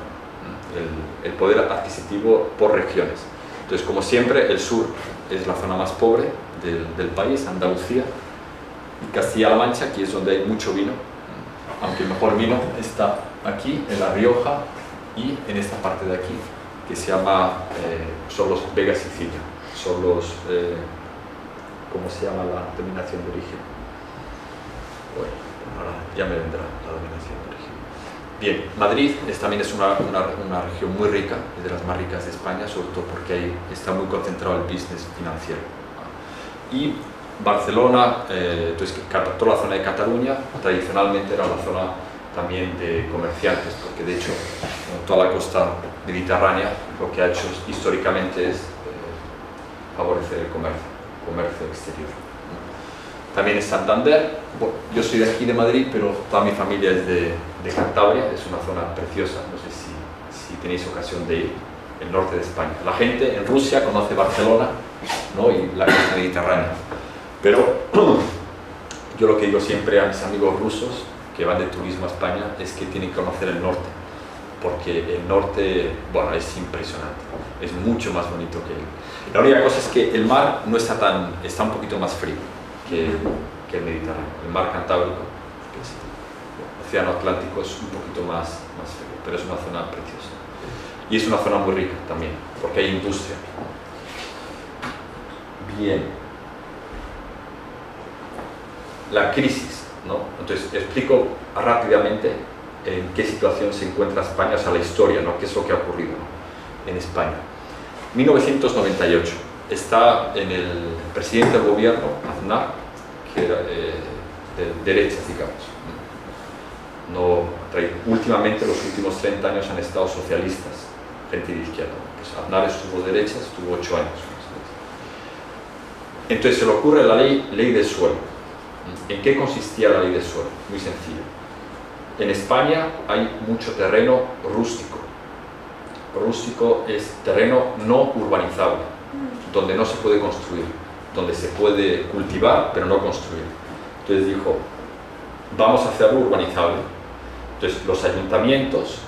el poder adquisitivo por regiones. Entonces, como siempre, el sur es la zona más pobre del país, Andalucía, y Castilla-La Mancha, aquí es donde hay mucho vino, aunque el mejor vino está aquí, en La Rioja, y en esta parte de aquí, que se llama, son los Vega Sicilia, son los, ¿cómo se llama la denominación de origen? Bueno, ahora ya me vendrá la denominación de origen. Bien, Madrid también es una región muy rica, es de las más ricas de España, sobre todo porque ahí está muy concentrado el business financiero. Y Barcelona, entonces toda la zona de Cataluña, tradicionalmente era la zona también de comerciantes, porque de hecho toda la costa mediterránea lo que ha hecho históricamente es favorecer el comercio exterior. También en Santander, bueno, yo soy de aquí de Madrid, pero toda mi familia es de Cantabria, es una zona preciosa, no sé si tenéis ocasión de ir, el norte de España. La gente en Rusia conoce Barcelona, ¿no? Y la costa mediterránea, pero yo lo que digo siempre a mis amigos rusos que van de turismo a España es que tienen que conocer el norte, porque el norte, bueno, es impresionante, es mucho más bonito que el... La única cosa es que el mar no está está un poquito más frío que el Mediterráneo. El mar Cantábrico, que es el Océano Atlántico, es un poquito más frío, pero es una zona preciosa. Y es una zona muy rica también, porque hay industria. Bien. La crisis, ¿no? Entonces, explico rápidamente en qué situación se encuentra España, o sea, la historia, ¿no? ¿Qué es lo que ha ocurrido, ¿no? En España? 1998. Está en el presidente del gobierno, Aznar, que era de derechas, digamos. Últimamente, los últimos 30 años han estado socialistas, gente de izquierda. Pues Aznar estuvo de derechas, estuvo 8 años. Entonces se le ocurre la ley del suelo. ¿En qué consistía la ley del suelo? Muy sencillo. En España hay mucho terreno rústico. Rústico es terreno no urbanizable, donde no se puede construir, donde se puede cultivar pero no construir. Entonces dijo, vamos a hacerlo urbanizable. Entonces los ayuntamientos,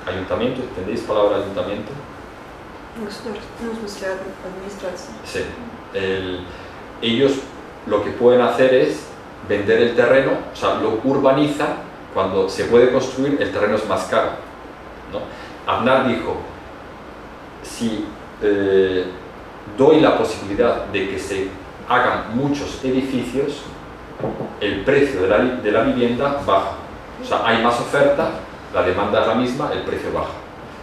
¿entendéis palabra ayuntamiento? Administración. Sí. Ellos lo que pueden hacer es vender el terreno, o sea, lo urbanizan. Cuando se puede construir, el terreno es más caro, ¿no? Aznar dijo, si doy la posibilidad de que se hagan muchos edificios, el precio de la vivienda baja. O sea, hay más oferta, la demanda es la misma, el precio baja.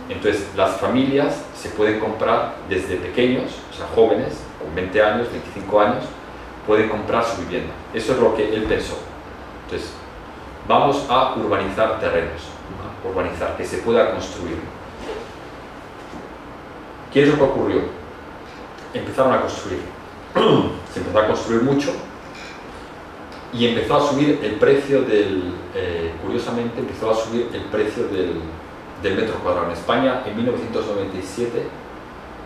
Entonces, las familias se pueden comprar desde pequeños, o sea, jóvenes, con 20 años, 25 años, pueden comprar su vivienda. Eso es lo que él pensó. Entonces, vamos a urbanizar terrenos, urbanizar, que se pueda construir. ¿Qué es lo que ocurrió? Empezaron a construir. Se empezó a construir mucho y empezó a subir el precio curiosamente, empezó a subir el precio del metro cuadrado. En España, en 1997,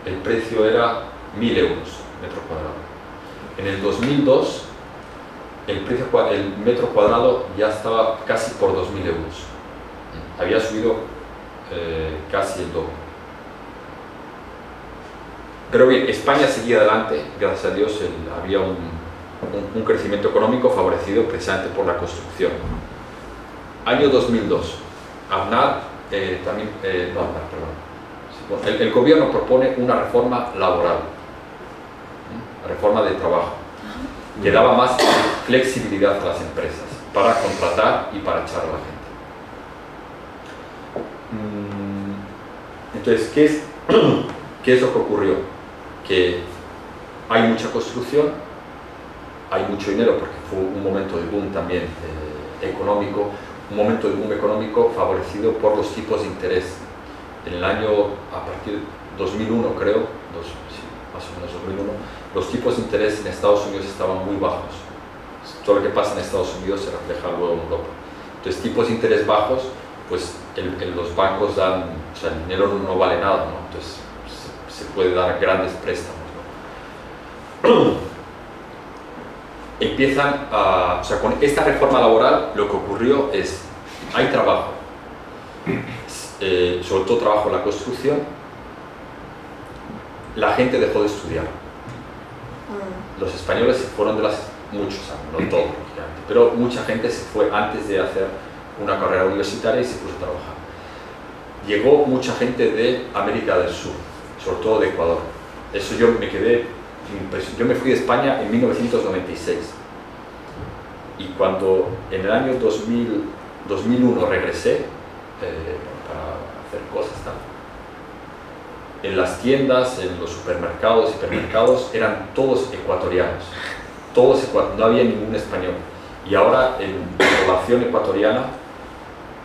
el precio era 1.000 euros metro cuadrado. En el 2002, el metro cuadrado ya estaba casi por 2.000 euros. Había subido casi el doble. Pero bien, España seguía adelante, gracias a Dios había un crecimiento económico favorecido precisamente por la construcción. Año 2002, el gobierno propone una reforma laboral, reforma de trabajo, que daba más flexibilidad a las empresas para contratar y para echar a la gente. Entonces, ¿qué es lo que ocurrió? Que hay mucha construcción, hay mucho dinero, porque fue un momento de boom también económico, un momento de boom económico favorecido por los tipos de interés. En el año, a partir de 2001 creo, más o menos 2001, los tipos de interés en Estados Unidos estaban muy bajos. Todo lo que pasa en Estados Unidos se refleja luego en Europa. Entonces, tipos de interés bajos, pues los bancos dan, o sea, el dinero no vale nada, ¿no? Entonces se puede dar grandes préstamos, ¿no? Empiezan o sea, con esta reforma laboral lo que ocurrió es, hay trabajo, sobre todo trabajo en la construcción, la gente dejó de estudiar. Los españoles se fueron muchos años, no todos, pero mucha gente se fue antes de hacer una carrera universitaria y se puso a trabajar. Llegó mucha gente de América del Sur, sobre todo de Ecuador. Eso yo me quedé impresionado. Yo me fui de España en 1996 y cuando en el año 2001 regresé para hacer cosas tal, en las tiendas, en los supermercados, hipermercados, eran todos ecuatorianos, no había ningún español. Y ahora en la población ecuatoriana,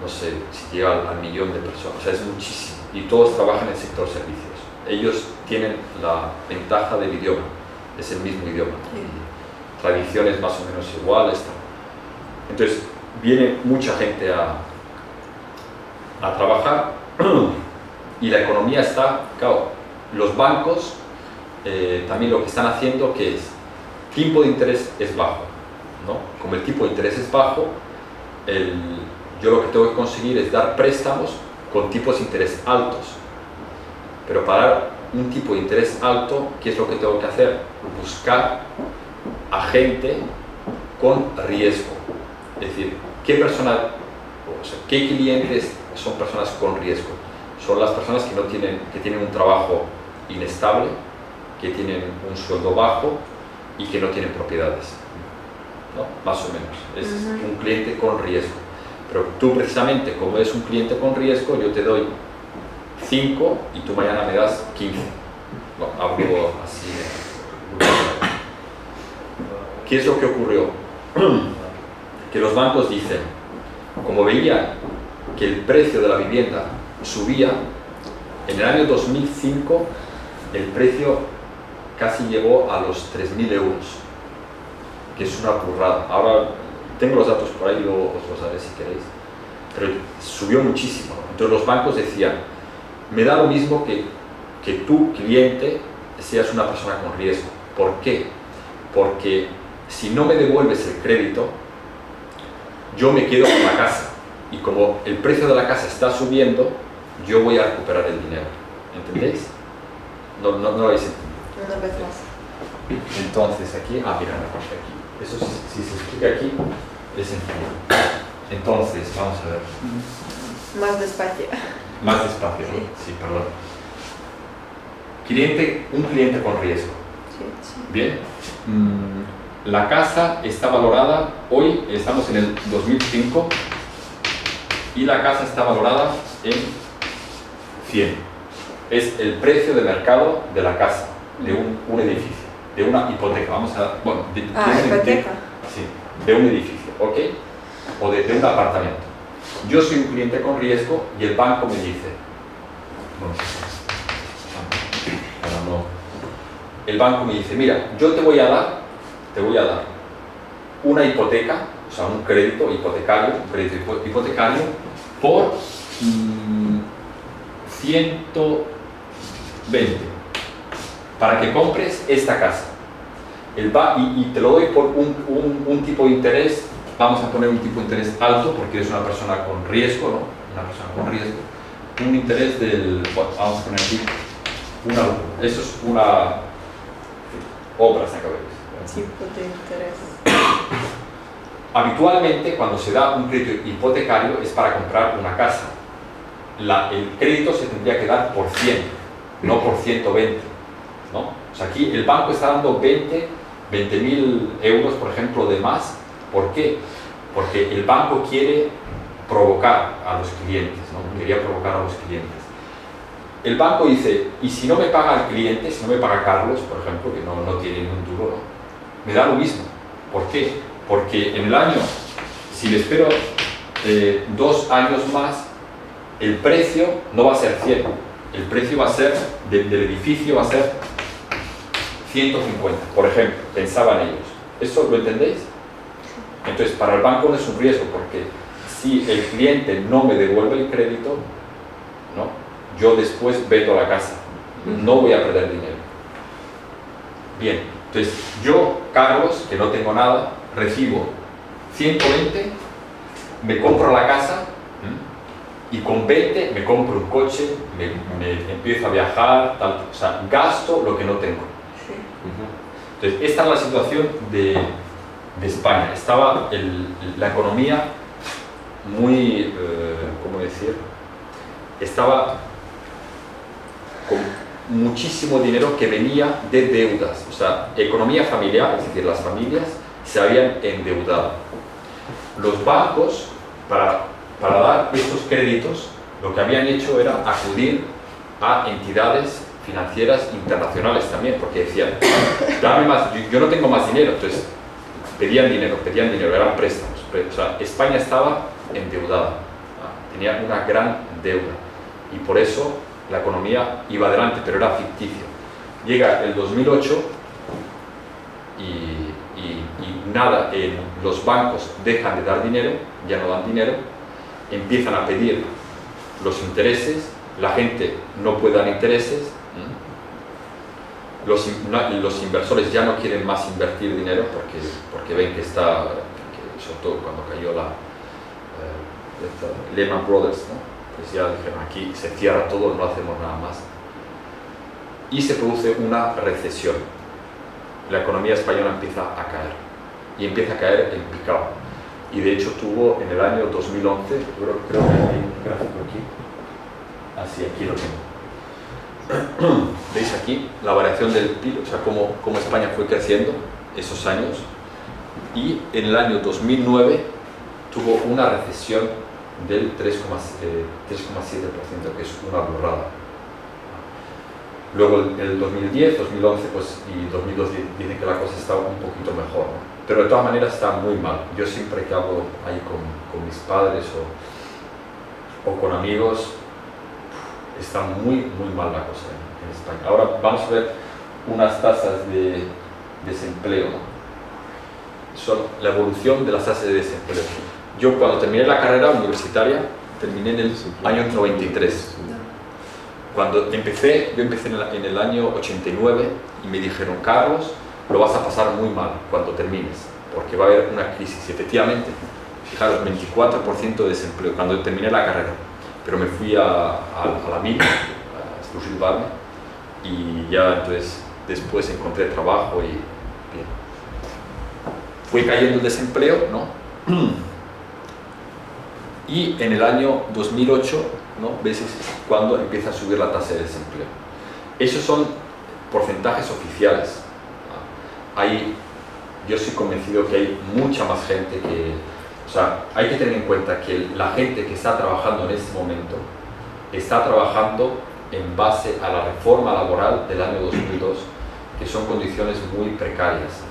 no sé si llega al 1.000.000 de personas, o sea, es muchísimo. Y todos trabajan en el sector servicios. ellos tienen la ventaja del idioma, es el mismo idioma, y tradiciones más o menos iguales. Entonces, viene mucha gente a trabajar y la economía está, claro, los bancos también lo que están haciendo, que es, tipo de interés es bajo, ¿no? Como el tipo de interés es bajo, yo lo que tengo que conseguir es dar préstamos con tipos de interés altos. Pero para dar un tipo de interés alto, ¿qué es lo que tengo que hacer? Buscar a gente con riesgo. Es decir, ¿qué clientes son personas con riesgo? Son las personas que tienen un trabajo inestable, que tienen un sueldo bajo y que no tienen propiedades, ¿no? Más o menos. Es un cliente con riesgo. Pero tú precisamente, como eres un cliente con riesgo, yo te doy 5 y tú mañana me das 15. No, hablo así. ¿Qué es lo que ocurrió? Que los bancos dicen, como veían que el precio de la vivienda subía, en el año 2005 el precio casi llegó a los 3.000 euros, que es una burrada. Ahora tengo los datos por ahí, luego os los daré si queréis, pero subió muchísimo. Entonces los bancos decían, me da lo mismo que tu cliente seas una persona con riesgo. ¿Por qué? Porque si no me devuelves el crédito, yo me quedo con la casa, y como el precio de la casa está subiendo, yo voy a recuperar el dinero. ¿Entendéis? No lo habéis entendido. Una vez más. Entonces aquí, mira, aquí. Eso si se explica aquí, es sencillo. Entonces, vamos a ver. Más despacio. Más despacio, ¿no? Sí, perdón. Un cliente con riesgo. Sí. Bien. La casa está valorada, hoy estamos en el 2005, y la casa está valorada en 100. Es el precio de mercado de la casa, de un edificio, de una hipoteca. Vamos a, bueno, hipoteca. Sí, de un edificio, ¿ok? O de un apartamento. Yo soy un cliente con riesgo y el banco me dice, el banco me dice, mira, yo te voy a dar una hipoteca, o sea, un crédito hipotecario, por 120 para que compres esta casa. Y te lo doy por un tipo de interés, vamos a poner un tipo de interés alto porque eres una persona con riesgo, ¿no? Una persona con riesgo. Un interés del, bueno, vamos a poner aquí, eso es una obra, se acaba de decir. Tipo de interés. Habitualmente, cuando se da un crédito hipotecario es para comprar una casa. El crédito se tendría que dar por 100, no por 120, ¿no? O sea, aquí el banco está dando 20.000 euros, por ejemplo, de más. ¿Por qué? Porque el banco quiere provocar a los clientes, ¿no? Quería provocar a los clientes. El banco dice, y si no me paga el cliente, si no me paga Carlos, por ejemplo, que no tiene ni un duro, ¿no? Me da lo mismo. ¿Por qué? Porque en el año, si le espero 2 años más, el precio no va a ser 100. El precio va a ser, del edificio va a ser 150, por ejemplo, pensaban ellos. ¿Eso lo entendéis? Entonces, para el banco no es un riesgo, porque si el cliente no me devuelve el crédito, ¿no? Yo después vendo la casa, no voy a perder dinero. Bien, entonces yo, Carlos, que no tengo nada, recibo 120, me compro la casa y con 20 me compro un coche, me empiezo a viajar, tal, o sea, gasto lo que no tengo. Sí. Entonces, esta es la situación de España. Estaba la economía muy, ¿cómo decir? Estaba con muchísimo dinero que venía de deudas, o sea, economía familiar, es decir, las familias se habían endeudado. Los bancos, para dar estos créditos, lo que habían hecho era acudir a entidades financieras internacionales también, porque decían, dame más, yo no tengo más dinero, entonces pedían dinero, eran préstamos. O sea, España estaba endeudada, tenía una gran deuda, y por eso la economía iba adelante, pero era ficticio. Llega el 2008 y nada, los bancos dejan de dar dinero, ya no dan dinero, empiezan a pedir los intereses, la gente no puede dar intereses, los inversores ya no quieren más invertir dinero porque ven que está, sobre todo cuando cayó Lehman Brothers, ¿no? Pues ya dijeron, aquí se cierra todo, no hacemos nada más. Y se produce una recesión. La economía española empieza a caer, y empieza a caer en picado. Y de hecho tuvo en el año 2011, creo que hay un gráfico aquí, así, aquí lo tengo. ¿Veis aquí la variación del PIB? O sea, cómo España fue creciendo esos años. Y en el año 2009 tuvo una recesión del 3,7%, que es una burrada. Luego el 2010, 2011 pues, y 2012 dicen que la cosa está un poquito mejor, ¿no? Pero de todas maneras está muy mal. Yo siempre que hablo ahí con mis padres o con amigos, está muy mal la cosa en España. Ahora vamos a ver unas tasas de desempleo, ¿no? Son la evolución de las tasas de desempleo. Yo cuando terminé la carrera universitaria, terminé en el año 93. Cuando yo empecé en el año 89 y me dijeron, Carlos, lo vas a pasar muy mal cuando termines, porque va a haber una crisis. Y efectivamente, fijaros, 24% de desempleo cuando terminé la carrera. Pero me fui a la mina, a exclusivarme, y ya entonces después encontré trabajo y bien. Fue cayendo el desempleo, ¿no? Y en el año 2008, ¿no? ¿Ves? Es cuando empieza a subir la tasa de desempleo. Esos son porcentajes oficiales. Yo soy convencido que hay mucha más gente que... O sea, hay que tener en cuenta que la gente que está trabajando en este momento está trabajando en base a la reforma laboral del año 2002, que son condiciones muy precarias.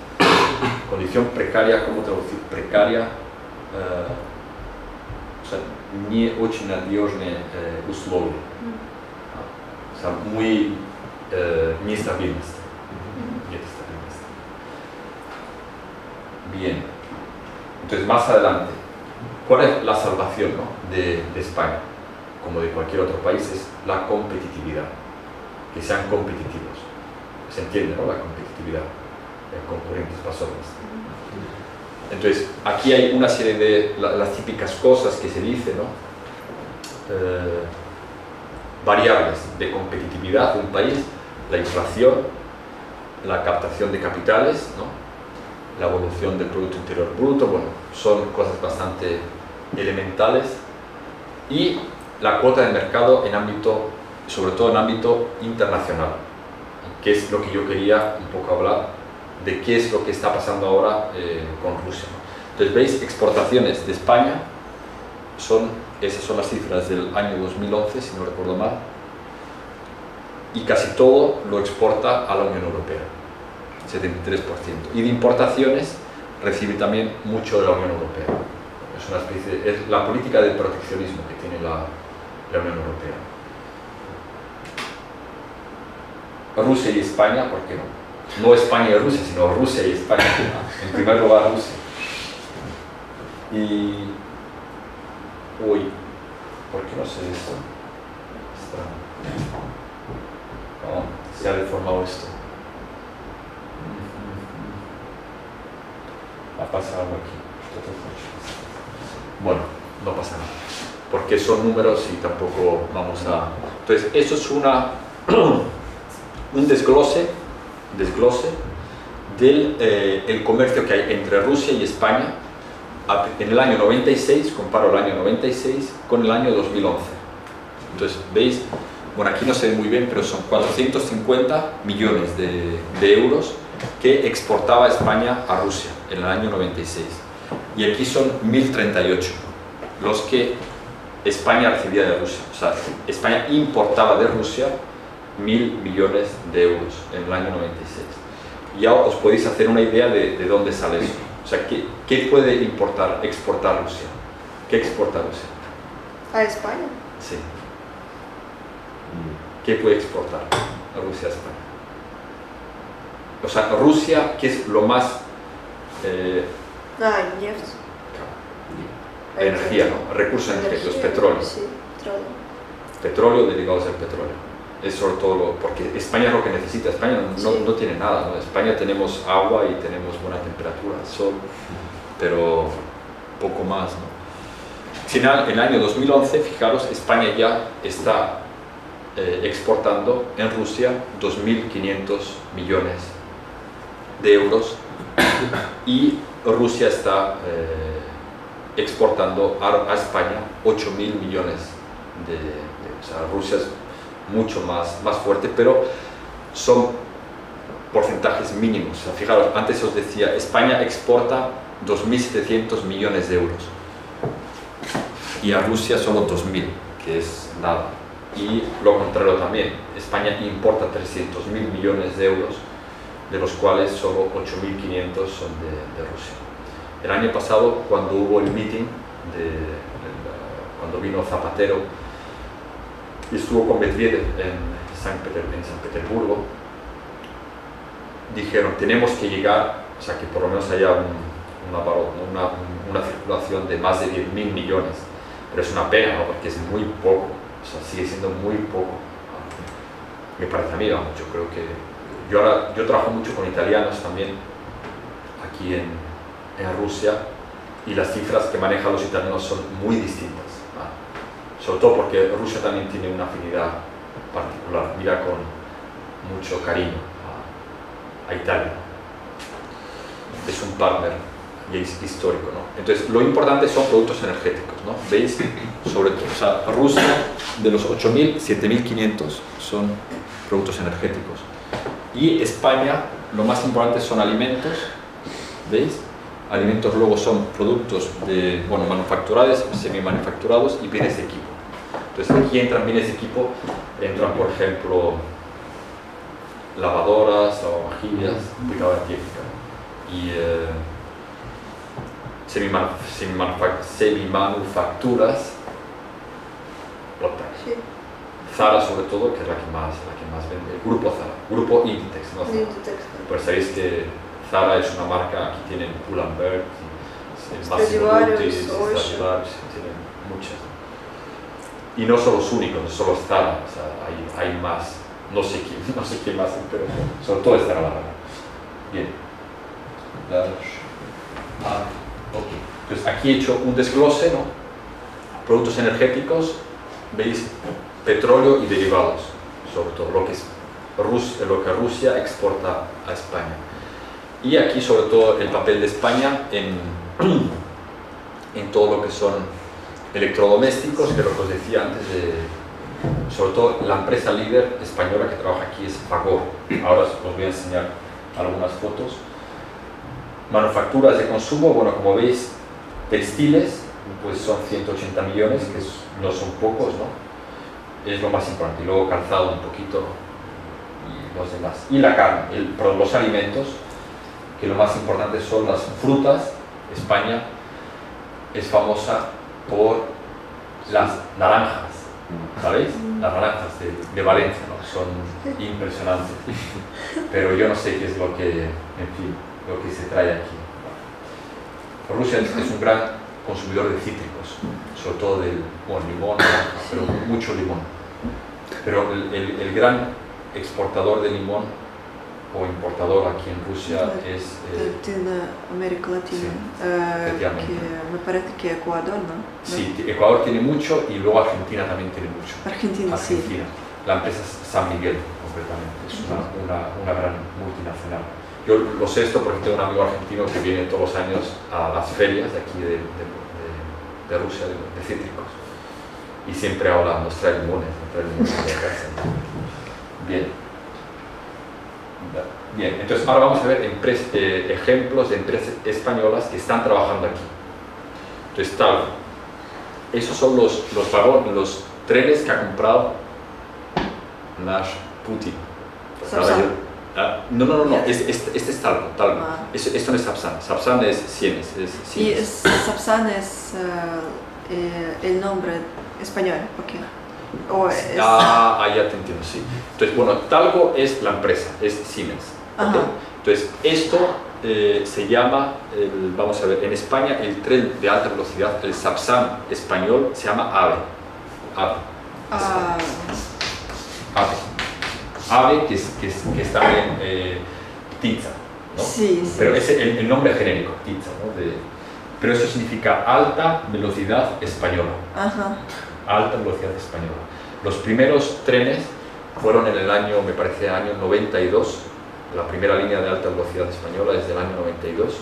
Condición precaria, ¿cómo traducir? Precaria, o sea, nie очень надежные условия. O sea, muy неестабильность. Bien. Entonces, más adelante, ¿cuál es la salvación, ¿no? de España? Como de cualquier otro país, es la competitividad. Que sean competitivos. Se entiende, ¿no? La competitividad. Concurrentes, pasones. Entonces, aquí hay una serie de las típicas cosas que se dicen, ¿no? Variables de competitividad de un país: la inflación, la captación de capitales, ¿no? La evolución del Producto Interior Bruto, bueno, son cosas bastante elementales, y la cuota de mercado en ámbito, sobre todo en ámbito internacional, que es lo que yo quería un poco hablar, de qué es lo que está pasando ahora con Rusia, ¿no? Entonces, veis, exportaciones de España, esas son las cifras del año 2011, si no recuerdo mal, y casi todo lo exporta a la Unión Europea. 73%. Y de importaciones recibe también mucho de la Unión Europea. Es una especie, es la política de proteccionismo que tiene la Unión Europea. Rusia y España, ¿por qué no? No España y Rusia, sino Rusia y España. En primer lugar, Rusia. Y... Uy, ¿por qué no sé esto? No, se ha deformado esto. Va a pasar algo aquí. Bueno, no pasa nada, porque son números y tampoco vamos a... Entonces, eso es un desglose del el comercio que hay entre Rusia y España en el año 96. Comparo el año 96 con el año 2011. Entonces, veis, bueno, aquí no se ve muy bien, pero son 450 millones de euros que exportaba España a Rusia en el año 96. Y aquí son 1038 los que España recibía de Rusia. O sea, España importaba de Rusia 1.000 millones de euros en el año 96. Ya os podéis hacer una idea de dónde sale eso. O sea, ¿qué puede exportar Rusia? ¿Qué exporta Rusia? ¿A España? Sí. ¿qué puede exportar Rusia a España? O sea, Rusia, ¿qué es lo más... Нефть. Energía, ¿no? Recursos energéticos, petróleo. Sí, petróleo. Petróleo, derivados del petróleo. Es sobre todo porque España es lo que necesita. España no tiene nada, ¿no? En España tenemos agua y tenemos buena temperatura, sol, pero poco más, ¿no? Si en el año 2011, fijaros, España ya está exportando en Rusia 2.500 millones de euros y Rusia está exportando a España 8.000 millones o sea, Rusia es mucho más fuerte, pero son porcentajes mínimos. O sea, fijaros, antes os decía, España exporta 2.700 millones de euros y a Rusia solo 2.000, que es nada. Y lo contrario también, España importa 300.000 millones de euros, de los cuales solo 8.500 son de Rusia. El año pasado, cuando hubo el meeting, cuando vino Zapatero y estuvo con Medvedev en San Petersburgo, dijeron, tenemos que llegar, o sea, que por lo menos haya una circulación de más de 10.000 millones, pero es una pena, ¿no? Porque es muy poco, o sea, sigue siendo muy poco. Me parece a mí, vamos, yo creo que... Yo trabajo mucho con italianos también, aquí en Rusia, y las cifras que manejan los italianos son muy distintas, ¿no? Sobre todo porque Rusia también tiene una afinidad particular, mira con mucho cariño a Italia. Es un partner histórico, ¿no? Entonces, lo importante son productos energéticos, ¿no? ¿Veis? Sobre todo, o sea, Rusia, de los 8.000, 7.500 son productos energéticos. Y España, lo más importante son alimentos, ¿veis? Alimentos luego son productos manufacturados, semi-manufacturados y bienes de equipo. Entonces aquí entran bienes de equipo, entran por ejemplo lavadoras, lavavajillas, picadora técnica y semi-manufacturas, Sí. Zara sobre todo, que es la que más vende, el grupo Zara, grupo Inditex, ¿no? Inditex. Pues sabéis que Zara es una marca, aquí tienen Pull&Bear, Stradivarius, Stradivarius, tienen muchas. Y no son los únicos, no solo Zara, o sea, hay más, no sé quién más, pero sobre todo es Zara la verdad. Bien. Ok. Pues aquí he hecho un desglose, ¿no? Productos energéticos, veis, petróleo y derivados, sobre todo lo que Rusia exporta a España. Y aquí sobre todo el papel de España en todo lo que son electrodomésticos, que lo que os decía antes, sobre todo la empresa líder española que trabaja aquí es Fagor. Ahora os voy a enseñar algunas fotos. Manufacturas de consumo, bueno, como veis, textiles, pues son 180 millones, que no son pocos, ¿no? Es lo más importante. Y luego calzado un poquito y los demás. Y la carne, los alimentos, que lo más importante son las frutas. España es famosa por las naranjas, ¿sabéis? Las naranjas de Valencia, ¿no? Son impresionantes. Pero yo no sé qué es lo que, en fin, lo que se trae aquí. Rusia es un gran consumidor de cítricos, sobre todo del limón, pero mucho limón. Pero el gran exportador de limón o importador aquí en Rusia es... América Latina, efectivamente. que me parece que Ecuador, ¿no? Sí, Ecuador tiene mucho y luego Argentina también tiene mucho. Argentina, sí. La empresa es San Miguel, concretamente, es una gran multinacional. Yo lo sé esto porque tengo un amigo argentino que viene todos los años a las ferias de aquí de Rusia, de cítricos, y siempre habla, nos trae limones de casa. Bien, entonces ahora vamos a ver ejemplos de empresas españolas que están trabajando aquí. Entonces esos son los vagones, los trenes que ha comprado Nash Putin. No, este es Talgo. Esto no es Sapsan, Sapsan es Siemens. Y Sapsan es el nombre español, ¿por qué? O es... Ya te entiendo, sí. Entonces, bueno, Talgo es la empresa, es Siemens. Ajá. ¿Ok? Entonces, esto se llama, vamos a ver, en España el tren de alta velocidad, el Sapsan español, se llama AVE. AVE. Ah, AVE. AVE, que es también Tiza, ¿no? sí, sí. Pero es el nombre genérico, Tiza, ¿no? Pero eso significa alta velocidad española. Ajá. Alta velocidad española. Los primeros trenes fueron en el año, me parece, año 92. La primera línea de alta velocidad española es del año 92.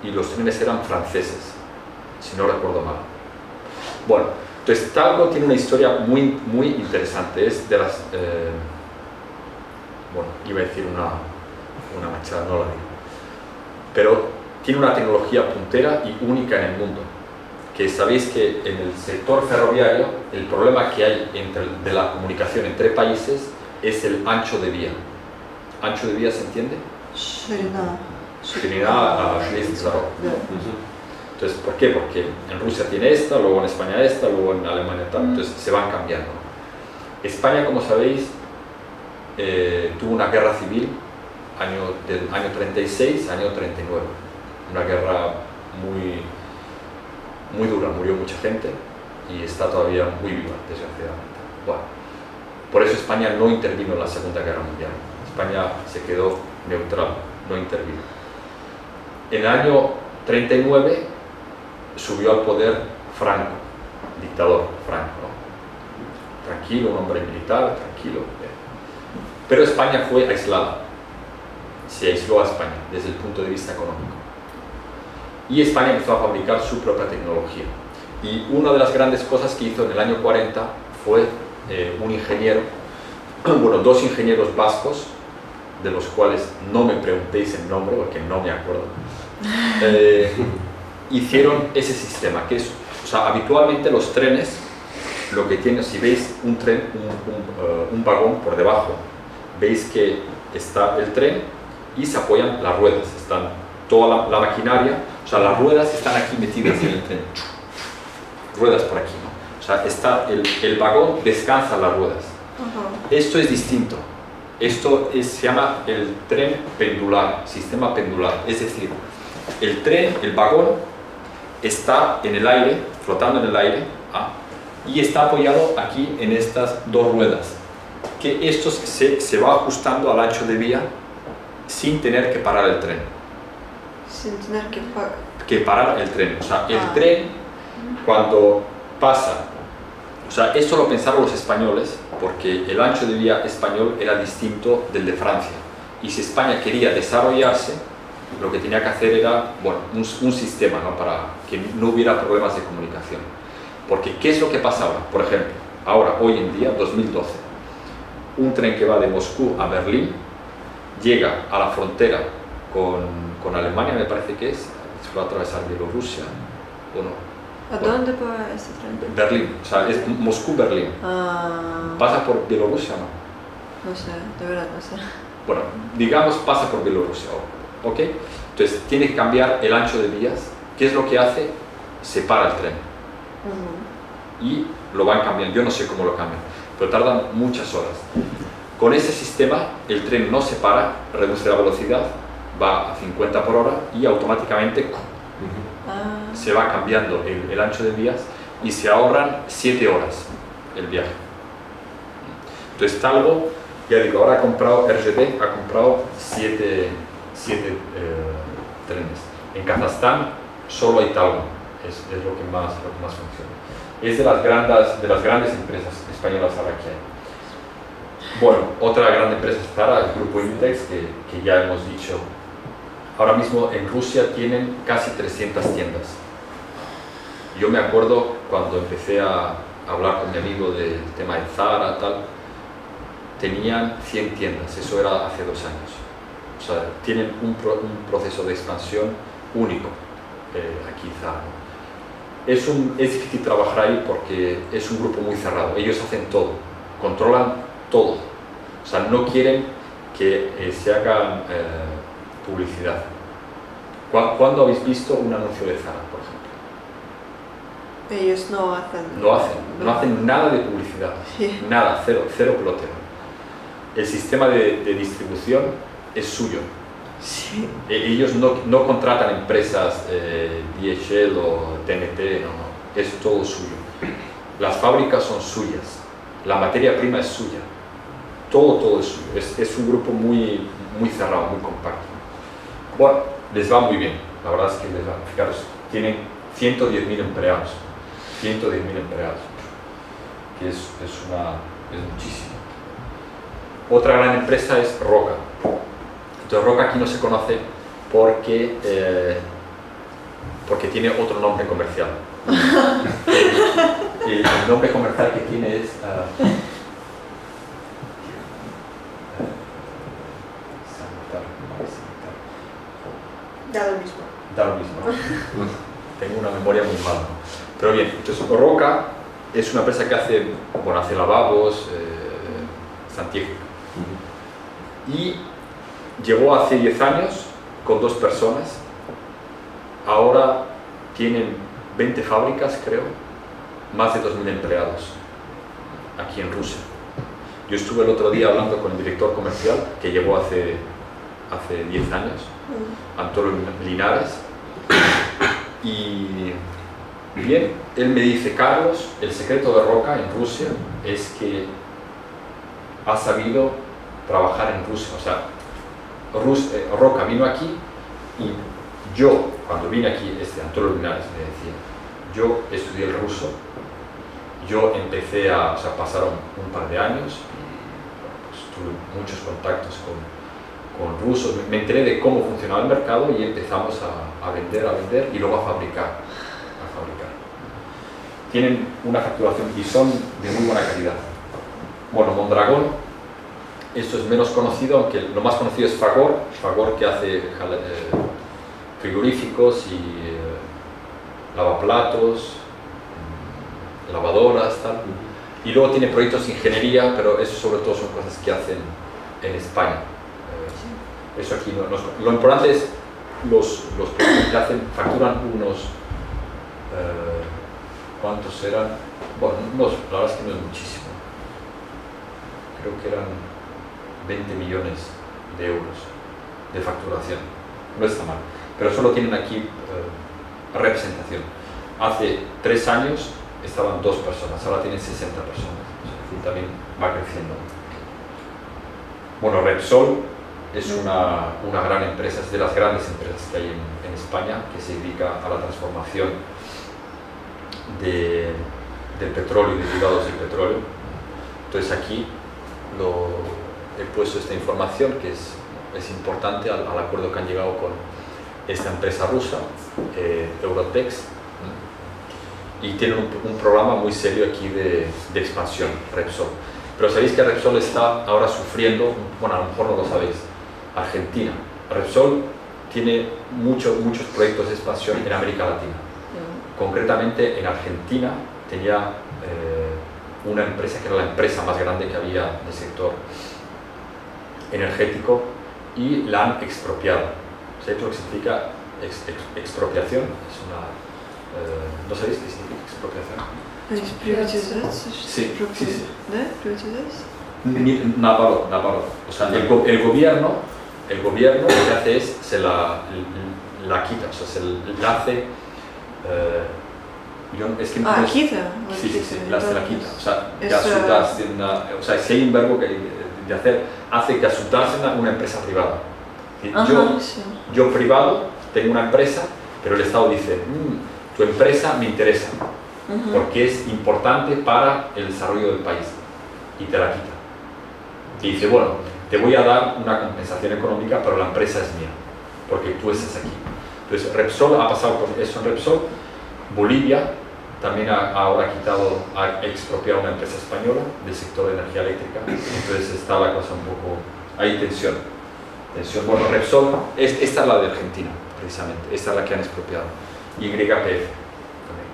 Y los trenes eran franceses, si no recuerdo mal. Bueno, entonces Talgo tiene una historia muy, muy interesante. Es de las... bueno, iba a decir una machada, no la digo. Pero tiene una tecnología puntera y única en el mundo. Que sabéis que en el sector ferroviario el problema que hay de la comunicación entre países es el ancho de vía. ¿Ancho de vía se entiende? Ширина. Ширина a железных дорог. Да. Entonces, ¿por qué? Porque en Rusia tiene esta, luego en España esta, luego en Alemania tal, entonces se van cambiando. España, como sabéis, tuvo una guerra civil del año 36 al año 39. Una guerra muy dura, murió mucha gente y está todavía muy viva, desgraciadamente. Bueno, por eso España no intervino en la Segunda Guerra Mundial. España se quedó neutral, no intervino. En el año 39 subió al poder Franco, dictador Franco, ¿no? Tranquilo, un hombre militar, tranquilo. Pero España fue aislada, se aisló a España desde el punto de vista económico. Y España empezó a fabricar su propia tecnología. Y una de las grandes cosas que hizo en el año 40 fue un ingeniero, bueno, dos ingenieros vascos, de los cuales no me preguntéis el nombre porque no me acuerdo, hicieron ese sistema, que es, o sea, habitualmente los trenes, lo que tienen, si veis un tren, un vagón por debajo, veis que está el tren y se apoyan las ruedas, están toda la maquinaria, o sea, las ruedas están aquí metidas en el tren, ruedas por aquí, ¿no? O sea, está el vagón descansa las ruedas. Ajá. Esto es distinto. Esto se llama el tren pendular, sistema pendular. Es decir, el tren, el vagón, está en el aire, flotando en el aire, y está apoyado aquí en estas dos ruedas. Que esto se va ajustando al ancho de vía sin tener que parar el tren. Sin tener que parar el tren. O sea, el tren, cuando pasa, o sea, esto lo pensaron los españoles porque el ancho de vía español era distinto del de Francia. Y si España quería desarrollarse, lo que tenía que hacer era, bueno, un sistema, ¿no? Para que no hubiera problemas de comunicación. Porque, ¿qué es lo que pasa ahora? Por ejemplo, ahora, hoy en día, 2012, un tren que va de Moscú a Berlín llega a la frontera con Alemania, me parece que es, va a atravesar Bielorrusia, ¿o no? ¿A dónde va ese tren? Berlín, o sea, es Moscú-Berlín. ¿Pasa por Bielorrusia o no? No sé, de verdad no sé. Bueno, digamos pasa por Bielorrusia, ¿ok? Entonces tiene que cambiar el ancho de vías. ¿Qué es lo que hace? Separa el tren. Y lo van cambiando, yo no sé cómo lo cambian, pero tardan muchas horas. Con ese sistema el tren no se para, reduce la velocidad, va a 50 por hora y automáticamente se va cambiando el ancho de vías y se ahorran 7 horas el viaje. Entonces Talgo, ya digo, ahora ha comprado, RGT ha comprado 7 trenes. En Kazajstán solo hay Talgo, es lo que más funciona. Es de las grandes empresas españolas ahora que hay. Bueno, otra gran empresa es Zara, el grupo Inditex, que ya hemos dicho. Ahora mismo en Rusia tienen casi 300 tiendas. Yo me acuerdo cuando empecé a hablar con mi amigo del tema de Zara, tal, tenían 100 tiendas, eso era hace 2 años. O sea, tienen un proceso de expansión único aquí Zara. Es difícil trabajar ahí porque es un grupo muy cerrado, ellos hacen todo, controlan todo. O sea, no quieren que se hagan publicidad. ¿Cuándo habéis visto un anuncio de Zara, por ejemplo? Ellos no hacen. No hacen nada de publicidad, Sí. nada, cero pelotero. El sistema de distribución es suyo. Sí. Ellos no contratan empresas DHL o TNT, no, es todo suyo. Las fábricas son suyas, la materia prima es suya, todo es suyo. Es un grupo muy cerrado, muy compacto. Bueno, les va muy bien, la verdad es que les va. Fijaros, tienen 110.000 empleados, 110.000 empleados, que es muchísimo. Otra gran empresa es Roca. Entonces Roca aquí no se conoce porque tiene otro nombre comercial. El nombre comercial que tiene es Da lo mismo. da lo mismo, ¿no? Tengo una memoria muy mala, ¿no? Pero bien, entonces Roca es una empresa que hace lavabos, santieje. Y llegó hace 10 años con 2 personas. Ahora tienen 20 fábricas, creo, más de 2.000 empleados aquí en Rusia. Yo estuve el otro día hablando con el director comercial, que llegó hace 10 años, Antonio Linares, y bien, él me dice: Carlos, el secreto de Roca en Rusia es que ha sabido trabajar en Rusia. O sea, Roca vino aquí y yo, cuando vine aquí, Antonio Linares me decía, yo estudié el ruso, yo empecé pasaron un par de años y pues, tuve muchos contactos con rusos, me enteré de cómo funcionaba el mercado y empezamos a vender y luego a fabricar. Tienen una facturación y son de muy buena calidad. Bueno, Mondragón, esto es menos conocido, aunque lo más conocido es Fagor que hace frigoríficos y lavaplatos, lavadoras, tal. Y luego tiene proyectos de ingeniería, pero eso sobre todo son cosas que hacen en España. Eso aquí lo importante es los proyectos que hacen, facturan unos, ¿cuántos eran? Bueno, la verdad es que no es muchísimo. Creo que eran 20 millones de euros de facturación. No está mal, pero solo tienen aquí representación. Hace 3 años estaban 2 personas, ahora tienen 60 personas. O sea, también va creciendo. Bueno, Repsol es una gran empresa, es de las grandes empresas que hay en España, que se dedica a la transformación del petróleo y derivados del petróleo. Entonces aquí he puesto esta información que es importante al acuerdo que han llegado con esta empresa rusa, Eurotex, y tienen un programa muy serio aquí de expansión, Repsol. Pero sabéis que Repsol está ahora sufriendo, bueno, a lo mejor no lo sabéis, Argentina. Repsol tiene muchos proyectos de expansión en América Latina. Concretamente en Argentina tenía una empresa que era la empresa más grande que había del sector energético y la han expropiado. ¿Sabéis lo que significa expropiación? Es ¿no sabéis qué significa expropiación? Sí. ¿No? ¿Privatización? Navarro. O sea, el gobierno lo que hace es se la quita, o sea, se la hace. Quita. Sí, la quita. O sea, o sea, si hay un verbo de hacer, hace que asuntarse una empresa privada. Yo privado tengo una empresa, pero el Estado dice, tu empresa me interesa, porque es importante para el desarrollo del país, y te la quita. Y dice, bueno, te voy a dar una compensación económica, pero la empresa es mía, porque tú estás aquí. Entonces Repsol ha pasado por eso en Repsol. Bolivia también ha expropiado una empresa española del sector de energía eléctrica, entonces está la cosa un poco, hay tensión. Bueno, Repsol, esta es la de Argentina, precisamente, esta es la que han expropiado, YPF,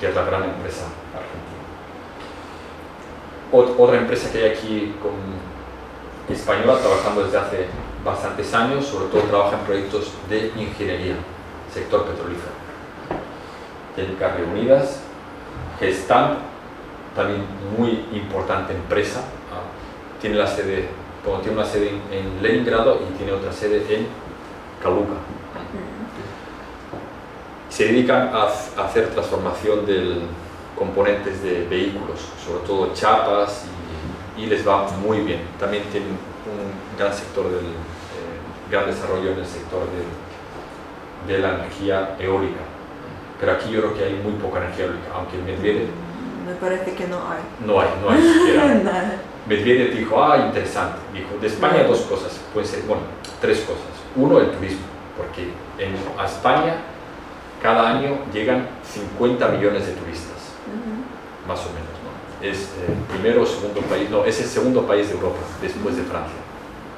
que es la gran empresa argentina. Otra empresa que hay aquí española, trabajando desde hace bastantes años, sobre todo trabaja en proyectos de ingeniería, sector petrolífero. Técnicas reunidas, Gestamp, también muy importante empresa, tiene una sede en Leningrado y tiene otra sede en Kaluga. Se dedican a hacer transformación de componentes de vehículos, sobre todo chapas, y les va muy bien. También tienen un gran sector gran desarrollo en el sector de la energía eólica. Pero aquí yo creo que hay muy poca energía eólica, aunque Medvedev... Me parece que no hay. No hay siquiera. Nada. Medvedev dijo, interesante. Dijo, de España dos cosas, pueden ser, bueno, tres cosas. Uno, el turismo, porque a España cada año llegan 50 millones de turistas, más o menos, ¿no? Es primero o segundo país, no, es el segundo país de Europa, después de Francia,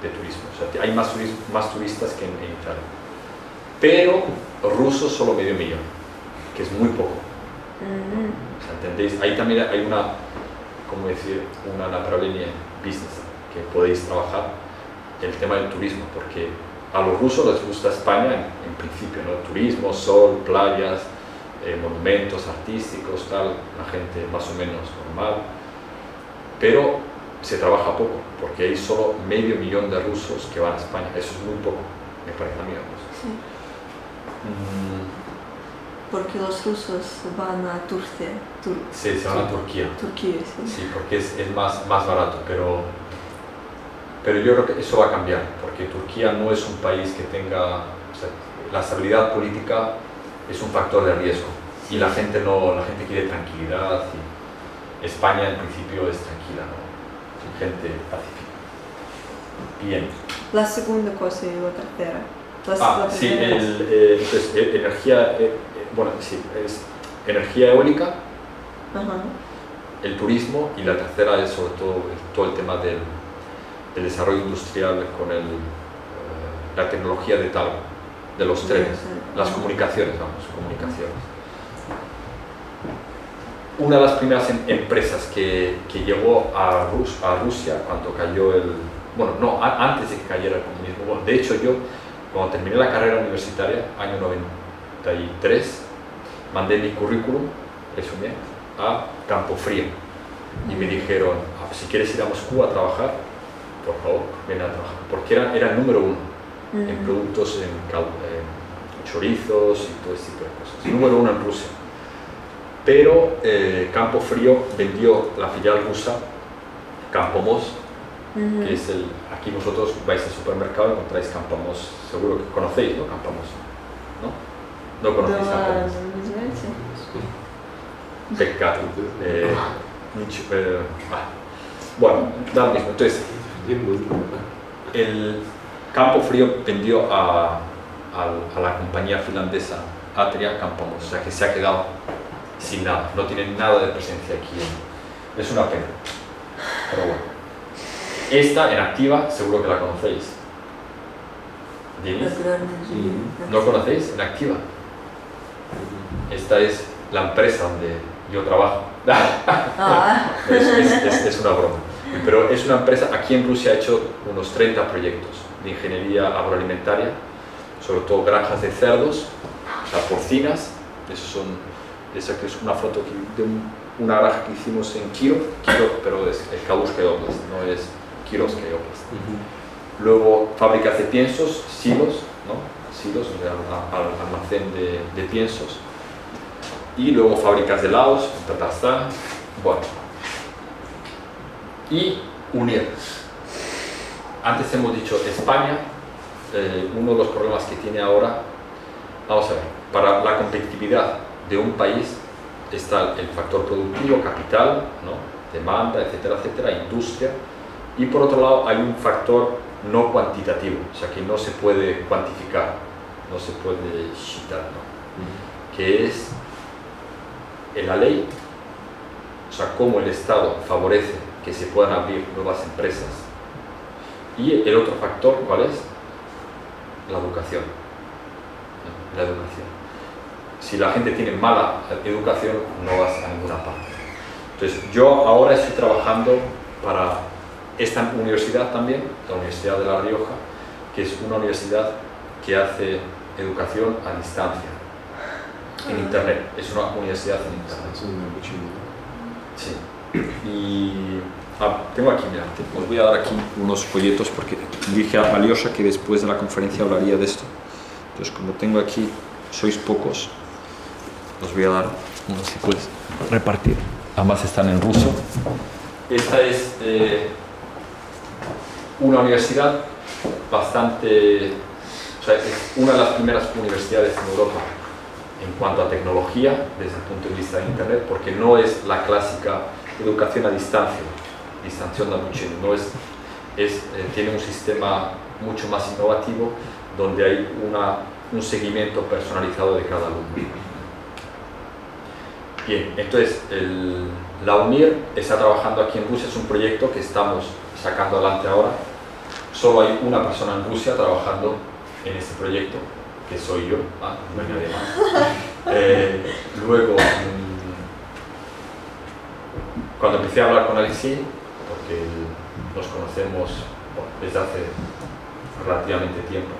de turismo. O sea, hay más turistas que en Italia. Pero rusos solo medio millón, que es muy poco. O sea, ¿entendéis? Ahí también hay una направление business que podéis trabajar, el tema del turismo, porque a los rusos les gusta España en principio, ¿no? Turismo, sol, playas, monumentos artísticos, tal, la gente más o menos normal, pero se trabaja poco, porque hay solo medio millón de rusos que van a España, eso es muy poco, me parece a mí. Sí. Porque los rusos van a Turcia. Sí, se van a Turquía. Turquía, sí. Sí, porque es más barato, pero yo creo que eso va a cambiar, porque Turquía no es un país que tenga... O sea, la estabilidad política es un factor de riesgo y la gente quiere tranquilidad, y España en principio es tranquila, ¿no? Gente pacífica. Bien. La segunda cosa y la tercera. Sí, entonces, energía, es energía eólica, el turismo, y la tercera es sobre todo el tema del desarrollo industrial con la tecnología de talgo, de los trenes, las comunicaciones, comunicaciones. Una de las primeras empresas que llegó a Rusia cuando cayó antes de que cayera el comunismo, de hecho yo, cuando terminé la carrera universitaria, año 93, mandé mi currículum, resumé, a Campofrío, y me dijeron, si quieres ir a Moscú a trabajar, por favor, ven a trabajar, porque era el número uno en productos, en chorizos y todo ese tipo de cosas, número uno en Rusia. Pero Campofrío vendió la filial rusa Campomos, que es aquí vosotros vais al supermercado y encontráis Campomos, seguro que conocéis, ¿no? Campomos, ¿no? No conocéis Campomos. Pecado. Bueno, da lo mismo. Entonces, el Campofrío vendió a la compañía finlandesa Atria Campomos, o sea que se ha quedado sin nada, no tiene nada de presencia aquí. Es una pena, pero bueno. Esta en activa, seguro que la conocéis. ¿Dienis? ¿No conocéis? En activa. Esta es la empresa donde yo trabajo. Es una broma. Pero es una empresa, aquí en Rusia ha hecho unos 30 proyectos de ingeniería agroalimentaria, sobre todo granjas de cerdos, o sea, porcinas. Esa que es una foto de una granja que hicimos en Kirov, pero es Kalushka Oblast, no es Kirovskaya Oblast. Luego fábricas de piensos, silos, ¿no? Silos, almacén de piensos. Y luego fábricas de helados en Tatarstan. Bueno. Y unir. Antes hemos dicho España, uno de los problemas que tiene ahora, vamos a ver, para la competitividad de un país está el factor productivo, capital, ¿no? Demanda, etcétera, etcétera, industria, y por otro lado hay un factor no cuantitativo, o sea que no se puede cuantificar, no se puede citar, ¿no? Que es en la ley, o sea, cómo el Estado favorece que se puedan abrir nuevas empresas, y el otro factor, ¿cuál es? La educación, ¿no? La educación. Si la gente tiene mala educación, no vas a ninguna parte. Entonces, yo ahora estoy trabajando para esta universidad también, la Universidad de La Rioja, que es una universidad que hace educación a distancia. en Internet. Es una universidad en Internet. Дистанционное обучение. Sí. Y tengo aquí, mira, os voy a dar aquí unos folletos porque dije a Alyosha que después de la conferencia hablaría de esto. Entonces, como tengo aquí, sois pocos, os voy a dar unos si puedes repartir. Ambas están en ruso. Esta es una universidad bastante, o sea, es una de las primeras universidades en Europa en cuanto a tecnología desde el punto de vista de Internet, porque no es la clásica educación a distancia, distanzione da obучение, no tiene un sistema mucho más innovativo donde hay un seguimiento personalizado de cada alumno. Bien, entonces la UNIR está trabajando aquí en Rusia, es un proyecto que estamos sacando adelante ahora. Solo hay una persona en Rusia trabajando en este proyecto, que soy yo, no hay nadie más. Luego, cuando empecé a hablar con Alexei, porque nos conocemos desde hace relativamente tiempo,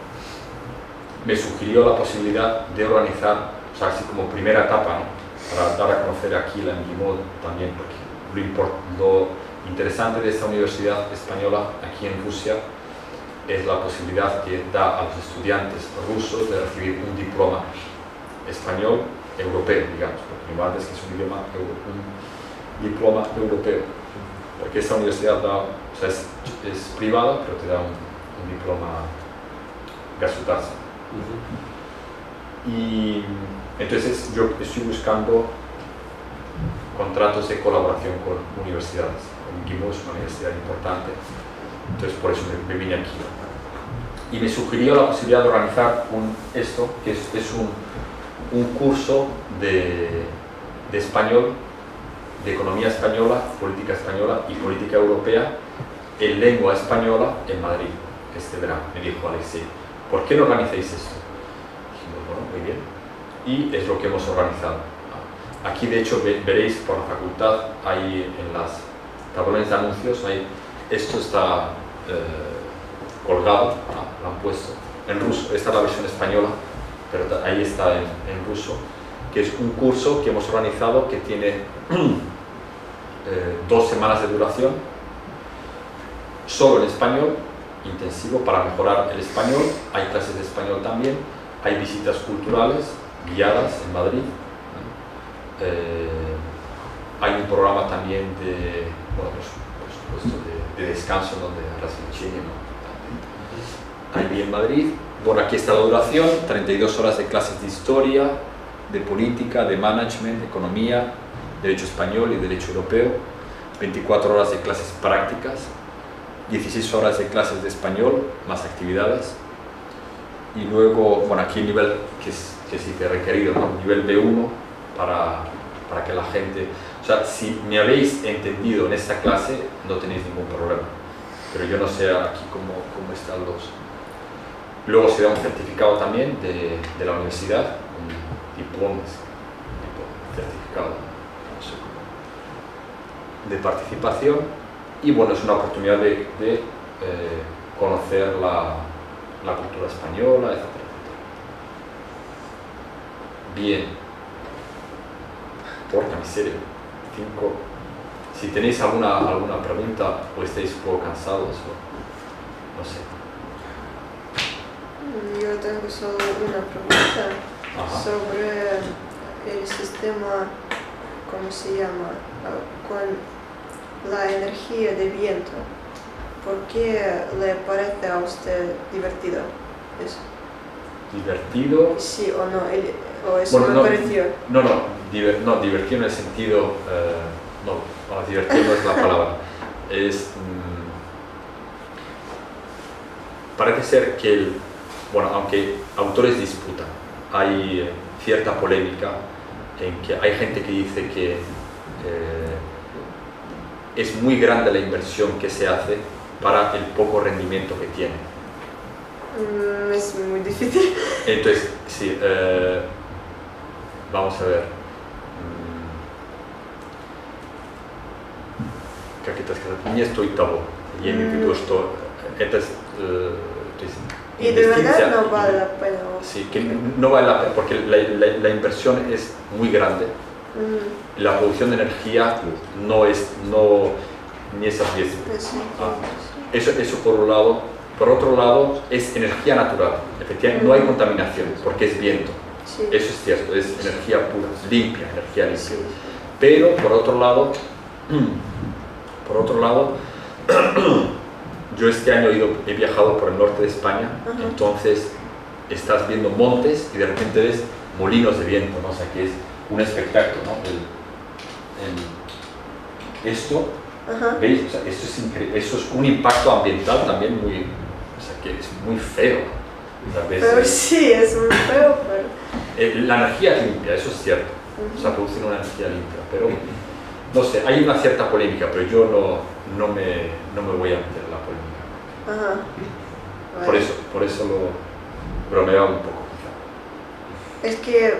me sugirió la posibilidad de organizar, o sea, así como primera etapa, ¿no?, para dar a conocer aquí la MGIMO también, porque lo interesante de esta universidad española aquí en Rusia es la posibilidad que da a los estudiantes rusos de recibir un diploma español europeo, digamos, porque mi madre es que es un diploma europeo, porque esta universidad da, o sea, es privada, pero te da un diploma gasudarza. Y entonces yo estoy buscando contratos de colaboración con universidades. MGIMO es una universidad importante, entonces por eso me vine aquí. Y me sugirió la posibilidad de organizar esto, que es un curso de español, de economía española, política española y política europea en lengua española en Madrid, este verano. Me dijo Alexei, ¿por qué no organizáis esto? Dijimos, bueno, muy bien. Y es lo que hemos organizado. Aquí, de hecho, veréis por la facultad, ahí en las tablones de anuncios, esto está colgado, lo han puesto en ruso. Esta es la versión española, pero ahí está en ruso, que es un curso que hemos organizado que tiene 2 semanas de duración, solo en español, intensivo para mejorar el español. Hay clases de español también, hay visitas culturales guiadas en Madrid, hay un programa también de, bueno, por supuesto, de descanso donde Rasmussen, ¿no? Ahí en Madrid. Bueno, aquí está la duración, 32 horas de clases de historia, de política, de management, de economía, derecho español y derecho europeo, 24 horas de clases prácticas, 16 horas de clases de español, más actividades. Y luego, bueno, aquí el nivel que sí que he requerido, ¿no?, nivel B1 para que la gente, o sea, si me habéis entendido en esta clase no tenéis ningún problema, pero yo no sé aquí cómo están los... Luego se da un certificado también de la universidad, un diploma, certificado, no sé cómo, de participación. Y bueno, es una oportunidad de conocer la cultura española, etc. Bien, porca miseria, 5. Si tenéis alguna pregunta o estáis un poco cansados, no sé. Yo tengo solo una pregunta. Ajá. Sobre el sistema, ¿cómo se llama? Con la energía de viento. ¿Por qué le parece a usted divertido eso? ¿Divertido? Sí o no, o eso Bueno, me pareció. No, divertido en el sentido... divertido no es la palabra. Parece ser que, bueno, aunque autores disputan, hay cierta polémica en que hay gente que dice que es muy grande la inversión que se hace para el poco rendimiento que tiene. Es muy difícil. Entonces, sí, vamos a ver. Как это сказать? Не стоит того. Я имею в виду, что это Entonces, Y de investir verdad sea- no vale la pena. Sí, que no vale la pena porque la inversión es muy grande. Mm, La producción de energía no ni es accesible. pues sí, Eso por un lado. Por otro lado, es energía natural. Efectivamente, no hay contaminación porque es viento. sí. Eso es cierto, es energía pura, limpia, energía limpia. Sí. Pero por otro lado, yo este año he viajado por el norte de España, Ajá. entonces estás viendo montes y de repente ves molinos de viento, ¿no? O sea que es un espectáculo, ¿no? Esto, Ajá. ¿veis? O sea, esto es increíble, eso es un impacto ambiental también muy, o sea que es muy feo. O sea, ves, Pero sí, es muy feo, pero... la energía es limpia, eso es cierto. O sea, producen una energía limpia, pero no sé, hay una cierta polémica, pero yo no me voy a meter en la polémica. Ajá. Vale. Por eso lo bromeaba un poco, quizá. Es que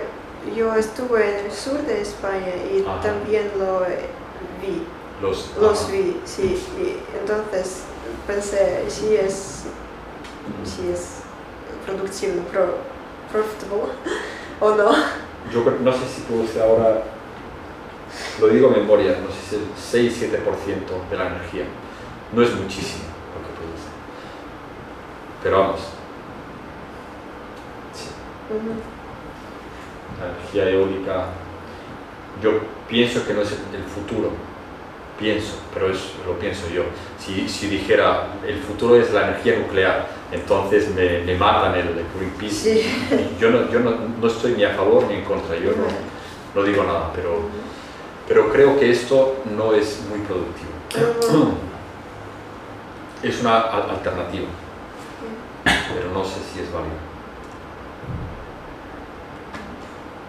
yo estuve en el sur de España y Ajá. también lo vi. Los Ajá. vi, sí. Y entonces pensé, si es productivo, profitable o no. Yo no sé si produce ahora, lo digo de memoria, no sé si es el 6-7% de la energía. No es muchísimo lo que produce. Pero vamos, sí. Ujú. La energía eólica, yo pienso que no es el futuro, pero lo pienso yo. Si dijera el futuro es la energía nuclear, entonces me matan el Greenpeace. Sí. Yo no estoy ni a favor ni en contra, yo no digo nada, pero creo que esto no es muy productivo. Es una alternativa, pero no sé si es válida.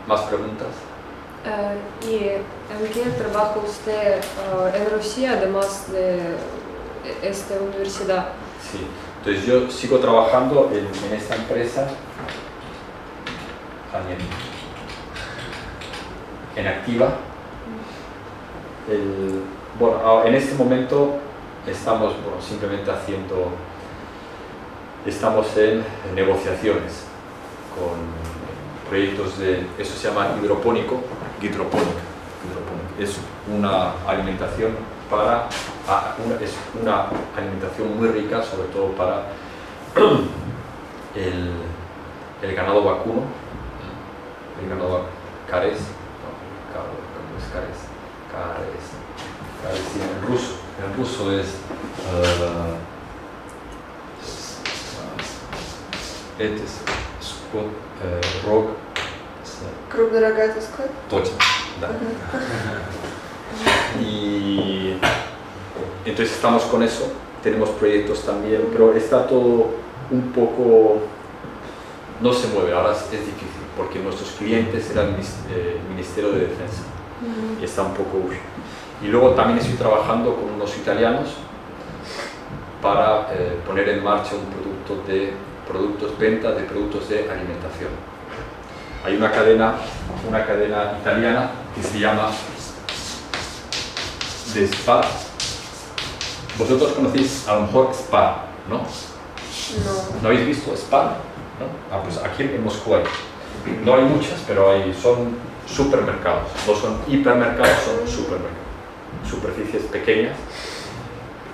¿Más preguntas? ¿Y en qué trabaja usted en Rusia, además de esta universidad? Sí, entonces yo sigo trabajando en esta empresa también en activa. Bueno, en este momento estamos simplemente estamos en negociaciones con proyectos eso se llama hidropónica. Es una alimentación es una alimentación muy rica, sobre todo para el ganado vacuno, el ganado cares, ¿cómo es cares? Cares, sí, en ruso es rog. Крупный рогатый скот. Точно, да. Y entonces estamos con eso, tenemos proyectos también, pero está todo un poco, no se mueve, ahora es difícil, porque nuestros clientes eran el Ministerio de Defensa, y está un poco... Y luego también estoy trabajando con unos italianos para poner en marcha un venta de productos de alimentación. Hay una cadena italiana que se llama de Spar. Vosotros conocéis a lo mejor Spar, ¿no? No. ¿No habéis visto Spar? ¿No? Pues aquí en Moscú hay. No hay muchas, pero son supermercados. No son hipermercados, son supermercados. Superficies pequeñas.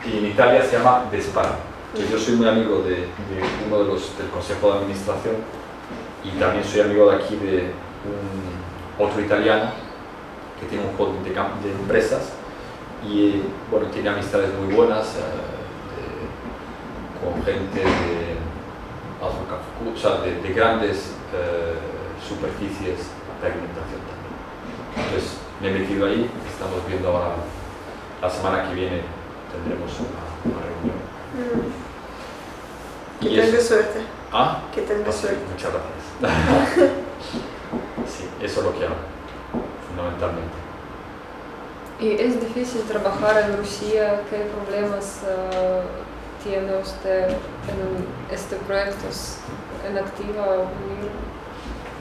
Y en Italia se llama de Spar. Entonces yo soy muy amigo de uno del Consejo de Administración y también soy amigo de aquí de otro italiano que tiene un holding de empresas y bueno, tiene amistades muy buenas con gente de grandes superficies de alimentación también. Entonces me he metido ahí, estamos viendo ahora, la semana que viene tendremos una reunión. Que Y tenga eso- suerte. ¿Ah? Que tenga Sí, suerte. muchas gracias. Sí, eso es lo que hago, fundamentalmente. ¿Y es difícil trabajar en Rusia? ¿Qué problemas tiene usted en este proyecto en activa?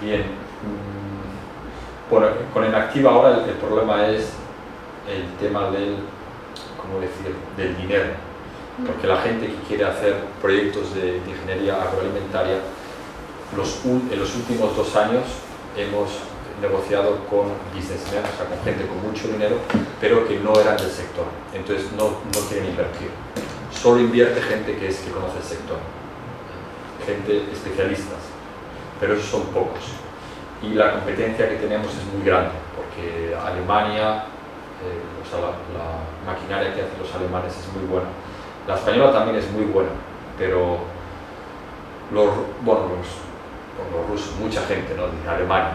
Bien. Bueno, con Enactiva ahora el problema es el tema del, ¿cómo decir?, del dinero. Porque la gente que quiere hacer proyectos de ingeniería agroalimentaria, en los últimos 2 años hemos negociado con businessmen, o sea, con gente con mucho dinero, pero que no eran del sector. Entonces no quieren invertir. Solo invierte gente que conoce el sector, gente especialistas, pero esos son pocos. Y la competencia que tenemos es muy grande, porque Alemania, o sea, la maquinaria que hacen los alemanes es muy buena. La española también es muy buena, pero los rusos, mucha gente, ¿no?, de Alemania,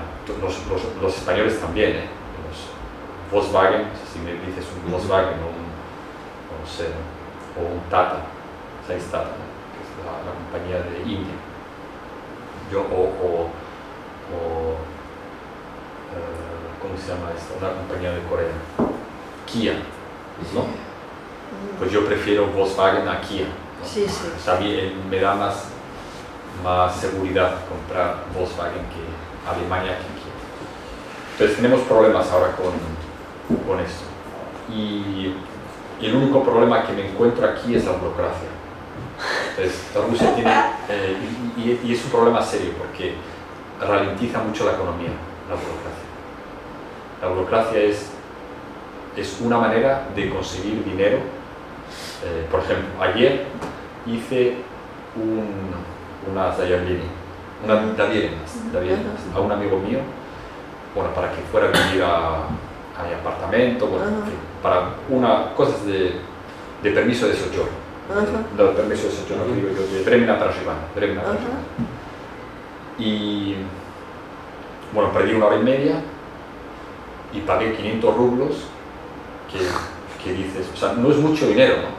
los españoles también, los Volkswagen, si me dices un Volkswagen o no sé, o un Tata, ¿sabes Tata, no?, que es la compañía de India, ¿cómo se llama esta? Una compañía de Corea, Kia, ¿no? Pues yo prefiero Volkswagen a Kia, ¿no? Sí, sí. O sea, a mí me da más seguridad comprar Volkswagen que Alemania que Kia. Entonces tenemos problemas ahora con esto. Y el único problema que me encuentro aquí es la burocracia. Entonces, Rusia tiene, y es un problema serio porque ralentiza mucho la economía, la burocracia. La burocracia es una manera de conseguir dinero. Por ejemplo, ayer hice unas davierenas a un amigo mío, bueno, para que fuera a vivir a mi apartamento, bueno, para cosas de permiso de socorro. No, de permiso de socorro, digo yo, de Vremena Prajivana. Y bueno, perdí 1 hora y media y pagué 500 rublos, que dices, o sea, no es mucho dinero, ¿no?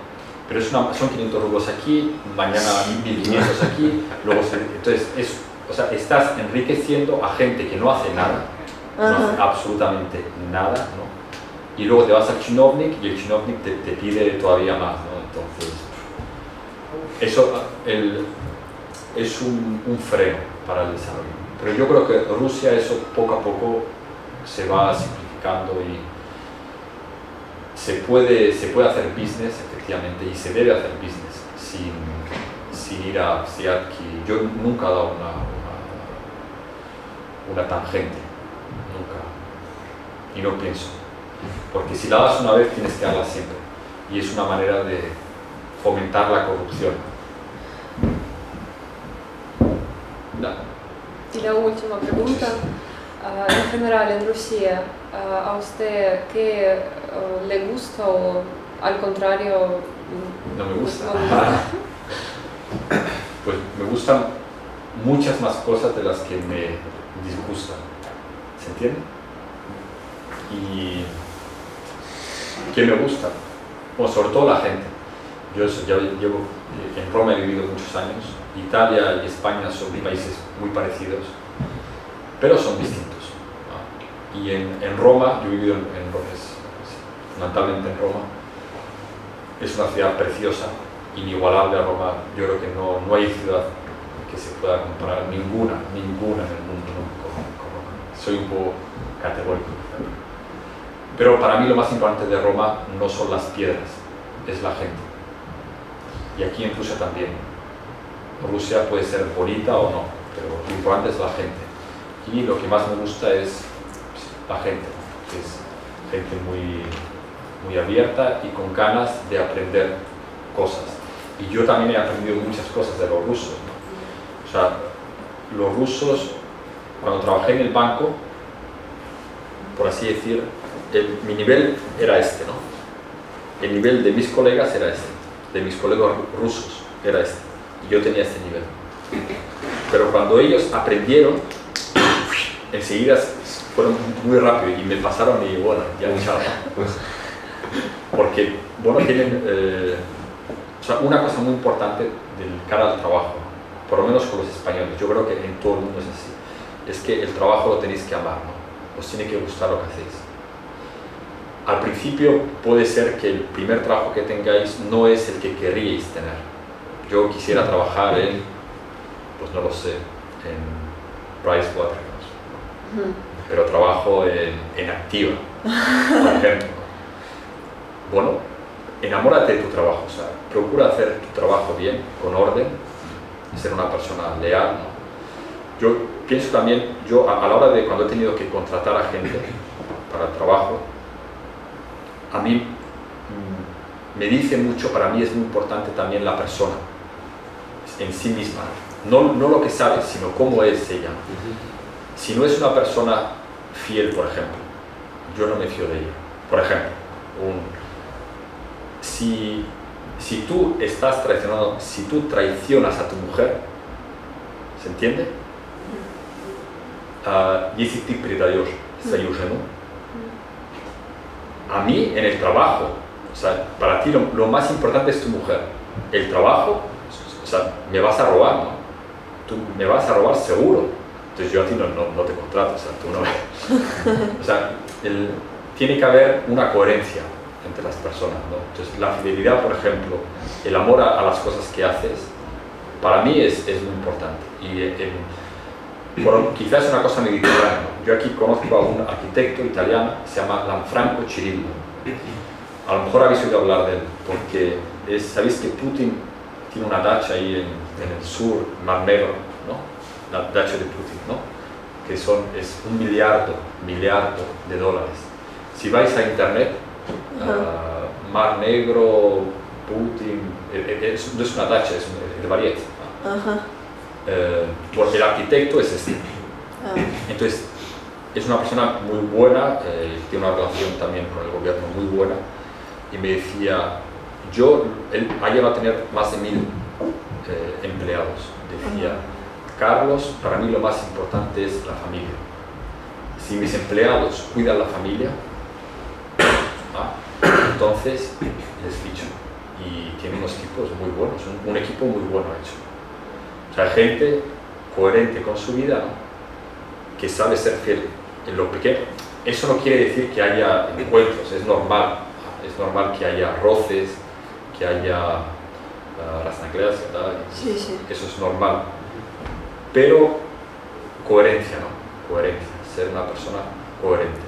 Pero son 500 rublos aquí, mañana 1500 aquí, luego entonces o sea, estás enriqueciendo a gente que no hace nada, no hace absolutamente nada, ¿no? Y luego te vas al chinovnik y el chinovnik te pide todavía más, ¿no? Entonces, eso es un freno para el desarrollo. Pero yo creo que Rusia eso poco a poco se va simplificando y se puede hacer business, efectivamente, y se debe hacer business sin ir a Siatki. Yo nunca he dado una tangente, nunca, y no pienso, porque si la das una vez tienes que darla siempre, y es una manera de fomentar la corrupción. Y la última pregunta, en general en Rusia, ¿a usted qué le gusta o al contrario no me gusta? No me gusta? Pues me gustan muchas más cosas de las que me disgustan, ¿se entiende? Y ¿qué me gusta? Bueno, sobre todo la gente. Yo llevo en Roma, he vivido muchos años. Italia y España son países muy parecidos, pero son distintos, ¿no? Y en Roma, yo he vivido fundamentalmente en Roma, es una ciudad preciosa, inigualable a Roma. Yo creo que no hay ciudad que se pueda comparar, ninguna en el mundo, ¿no?, con Roma. Soy un poco categórico. Pero para mí lo más importante de Roma no son las piedras, es la gente. Y aquí en Rusia también. Rusia puede ser bonita o no, pero lo importante es la gente. Y lo que más me gusta es la gente, que es gente muy, muy abierta y con ganas de aprender cosas. Y yo también he aprendido muchas cosas de los rusos, ¿no? O sea, los rusos, cuando trabajé en el banco, por así decir, mi nivel era este, ¿no? El nivel de mis colegas era este, de mis colegas rusos era este. Y yo tenía este nivel. Pero cuando ellos aprendieron, enseguida fueron muy rápido y me pasaron y bueno, ya chao. Porque, bueno, tienen, o sea, una cosa muy importante del cara al trabajo, por lo menos con los españoles, yo creo que en todo el mundo es así, es que el trabajo lo tenéis que amar, ¿no? Os tiene que gustar lo que hacéis. Al principio puede ser que el primer trabajo que tengáis no es el que querríais tener. Yo quisiera trabajar pues no lo sé, en Pricewaterhouse, pero trabajo en Activa, por ejemplo. Bueno, enamórate de tu trabajo, o sea, procura hacer tu trabajo bien, con orden, ser una persona leal, ¿no? Yo pienso también, a la hora de cuando he tenido que contratar a gente para el trabajo, a mí me dice mucho, para mí es muy importante también la persona en sí misma, no lo que sabe, sino cómo es ella. Si no es una persona fiel, por ejemplo, yo no me fío de ella. Por ejemplo, si tú estás traicionando, si tú traicionas a tu mujer, ¿se entiende? Если ты предаешь свою жену, a mí en el trabajo, o sea, para ti lo más importante es tu mujer. El trabajo, o sea, me vas a robar, ¿no? Tú me vas a robar seguro. Entonces yo a ti no te contrato, o sea, tú no. O sea, tiene que haber una coherencia entre las personas, ¿no? Entonces la fidelidad, por ejemplo, el amor a las cosas que haces, para mí es muy importante. Y bueno, quizás es una cosa mediterránea, ¿no? Yo aquí conozco a un arquitecto italiano, se llama Lanfranco Cirillo. A lo mejor habéis oído hablar de él, porque sabéis que Putin tiene una dacha ahí en el sur, Mar Negro, ¿no? La dacha de Putin, ¿no? Que es $1 miliardo de dólares. Si vais a internet, Mar Negro, Putin, no es una dacha, es de Variet. Porque el arquitecto es este. Entonces, es una persona muy buena, tiene una relación también con el gobierno muy buena, y me decía, él ha llegado a tener más de 1000 empleados. Decía, Carlos, para mí lo más importante es la familia. Si mis empleados cuidan la familia, entonces les ficho. Y tiene unos equipos muy buenos, un equipo muy bueno hecho. O sea, gente coherente con su vida, ¿no? Que sabe ser fiel en lo pequeño. Eso no quiere decir que haya encuentros, es normal que haya roces, que haya rasnacleas, eso es normal. Pero coherencia, ¿no? Coherencia, ser una persona coherente.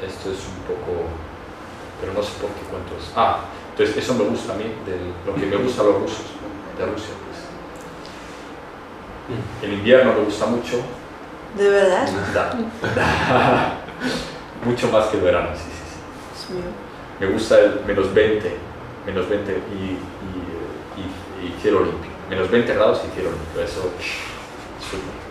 Esto es un poco, pero no sé por qué cuentos. Entonces eso me gusta a mí, lo que me gusta a los rusos, de Rusia, pues. El invierno me gusta mucho. ¿De verdad? Mucho más que el verano, sí. Me gusta el -20 y cielo limpio. -20 grados y cielo limpio, eso súper.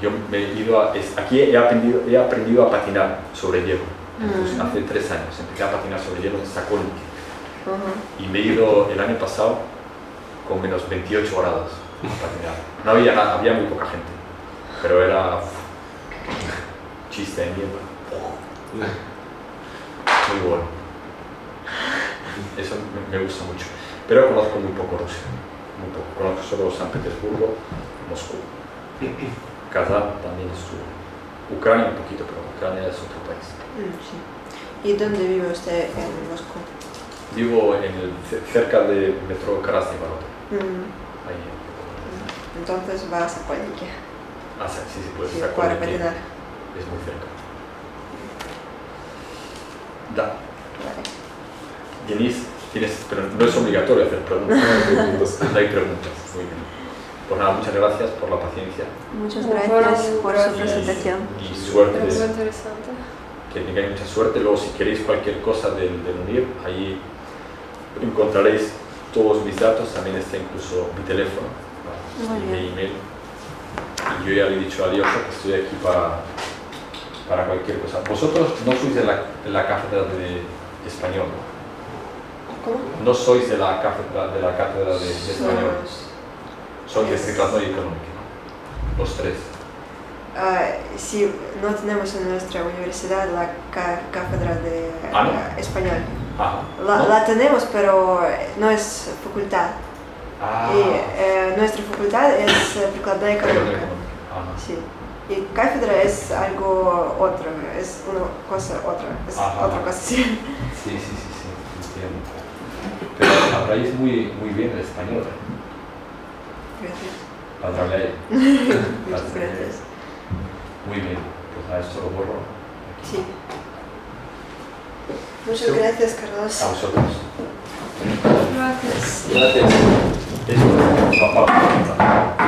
Yo me he ido aquí he aprendido a patinar sobre hielo. Entonces, hace 3 años empecé a patinar sobre hielo en Sakolnik. Y me he ido el año pasado con -28 grados a patinar. No había nada, había muy poca gente, pero era chiste en hielo. Muy bueno. Eso me gusta mucho. Pero conozco muy poco Rusia. Muy poco. Conozco solo San Petersburgo, Moscú. Kazán también estuvo. Ucrania un poquito, pero Ucrania es otro país. Sí. ¿Y dónde vive usted en Moscú? Vivo cerca de metro Krasny Varota. Ahí. Entonces va a Sakolniki. Sí, puede Sí, ser. para patinar. Es muy cerca. Vale. Denise, pero no es obligatorio hacer preguntas. No hay preguntas. Muy bien. Pues nada, muchas gracias por la paciencia. Muchas gracias por su presentación. Y suerte. Es muy interesante. Que tengáis mucha suerte. Luego, si queréis cualquier cosa del UNIR, ahí encontraréis todos mis datos. También está incluso mi teléfono, mi email. Y yo ya le he dicho a Dios que estoy aquí para cualquier cosa. Vosotros no sois de la cátedra de español, ¿no? ¿Cómo? No sois de la cátedra de español. Sois de Krasnoye Económica, ¿no? Los 3. Sí, no tenemos en nuestra universidad la cátedra de ¿no? español. ¿No? La tenemos, pero no es facultad. Y nuestra facultad es прикладная экономика. Sí. Y cátedra es algo otro, es una cosa otra, es otra cosa. Sí, entiendo. Pero habláis muy bien el español. Gracias. Muchas gracias. Muy bien, pues a esto lo borro. Sí. Muchas gracias, Carlos. A vosotros. Gracias. Gracias. Eso, papá.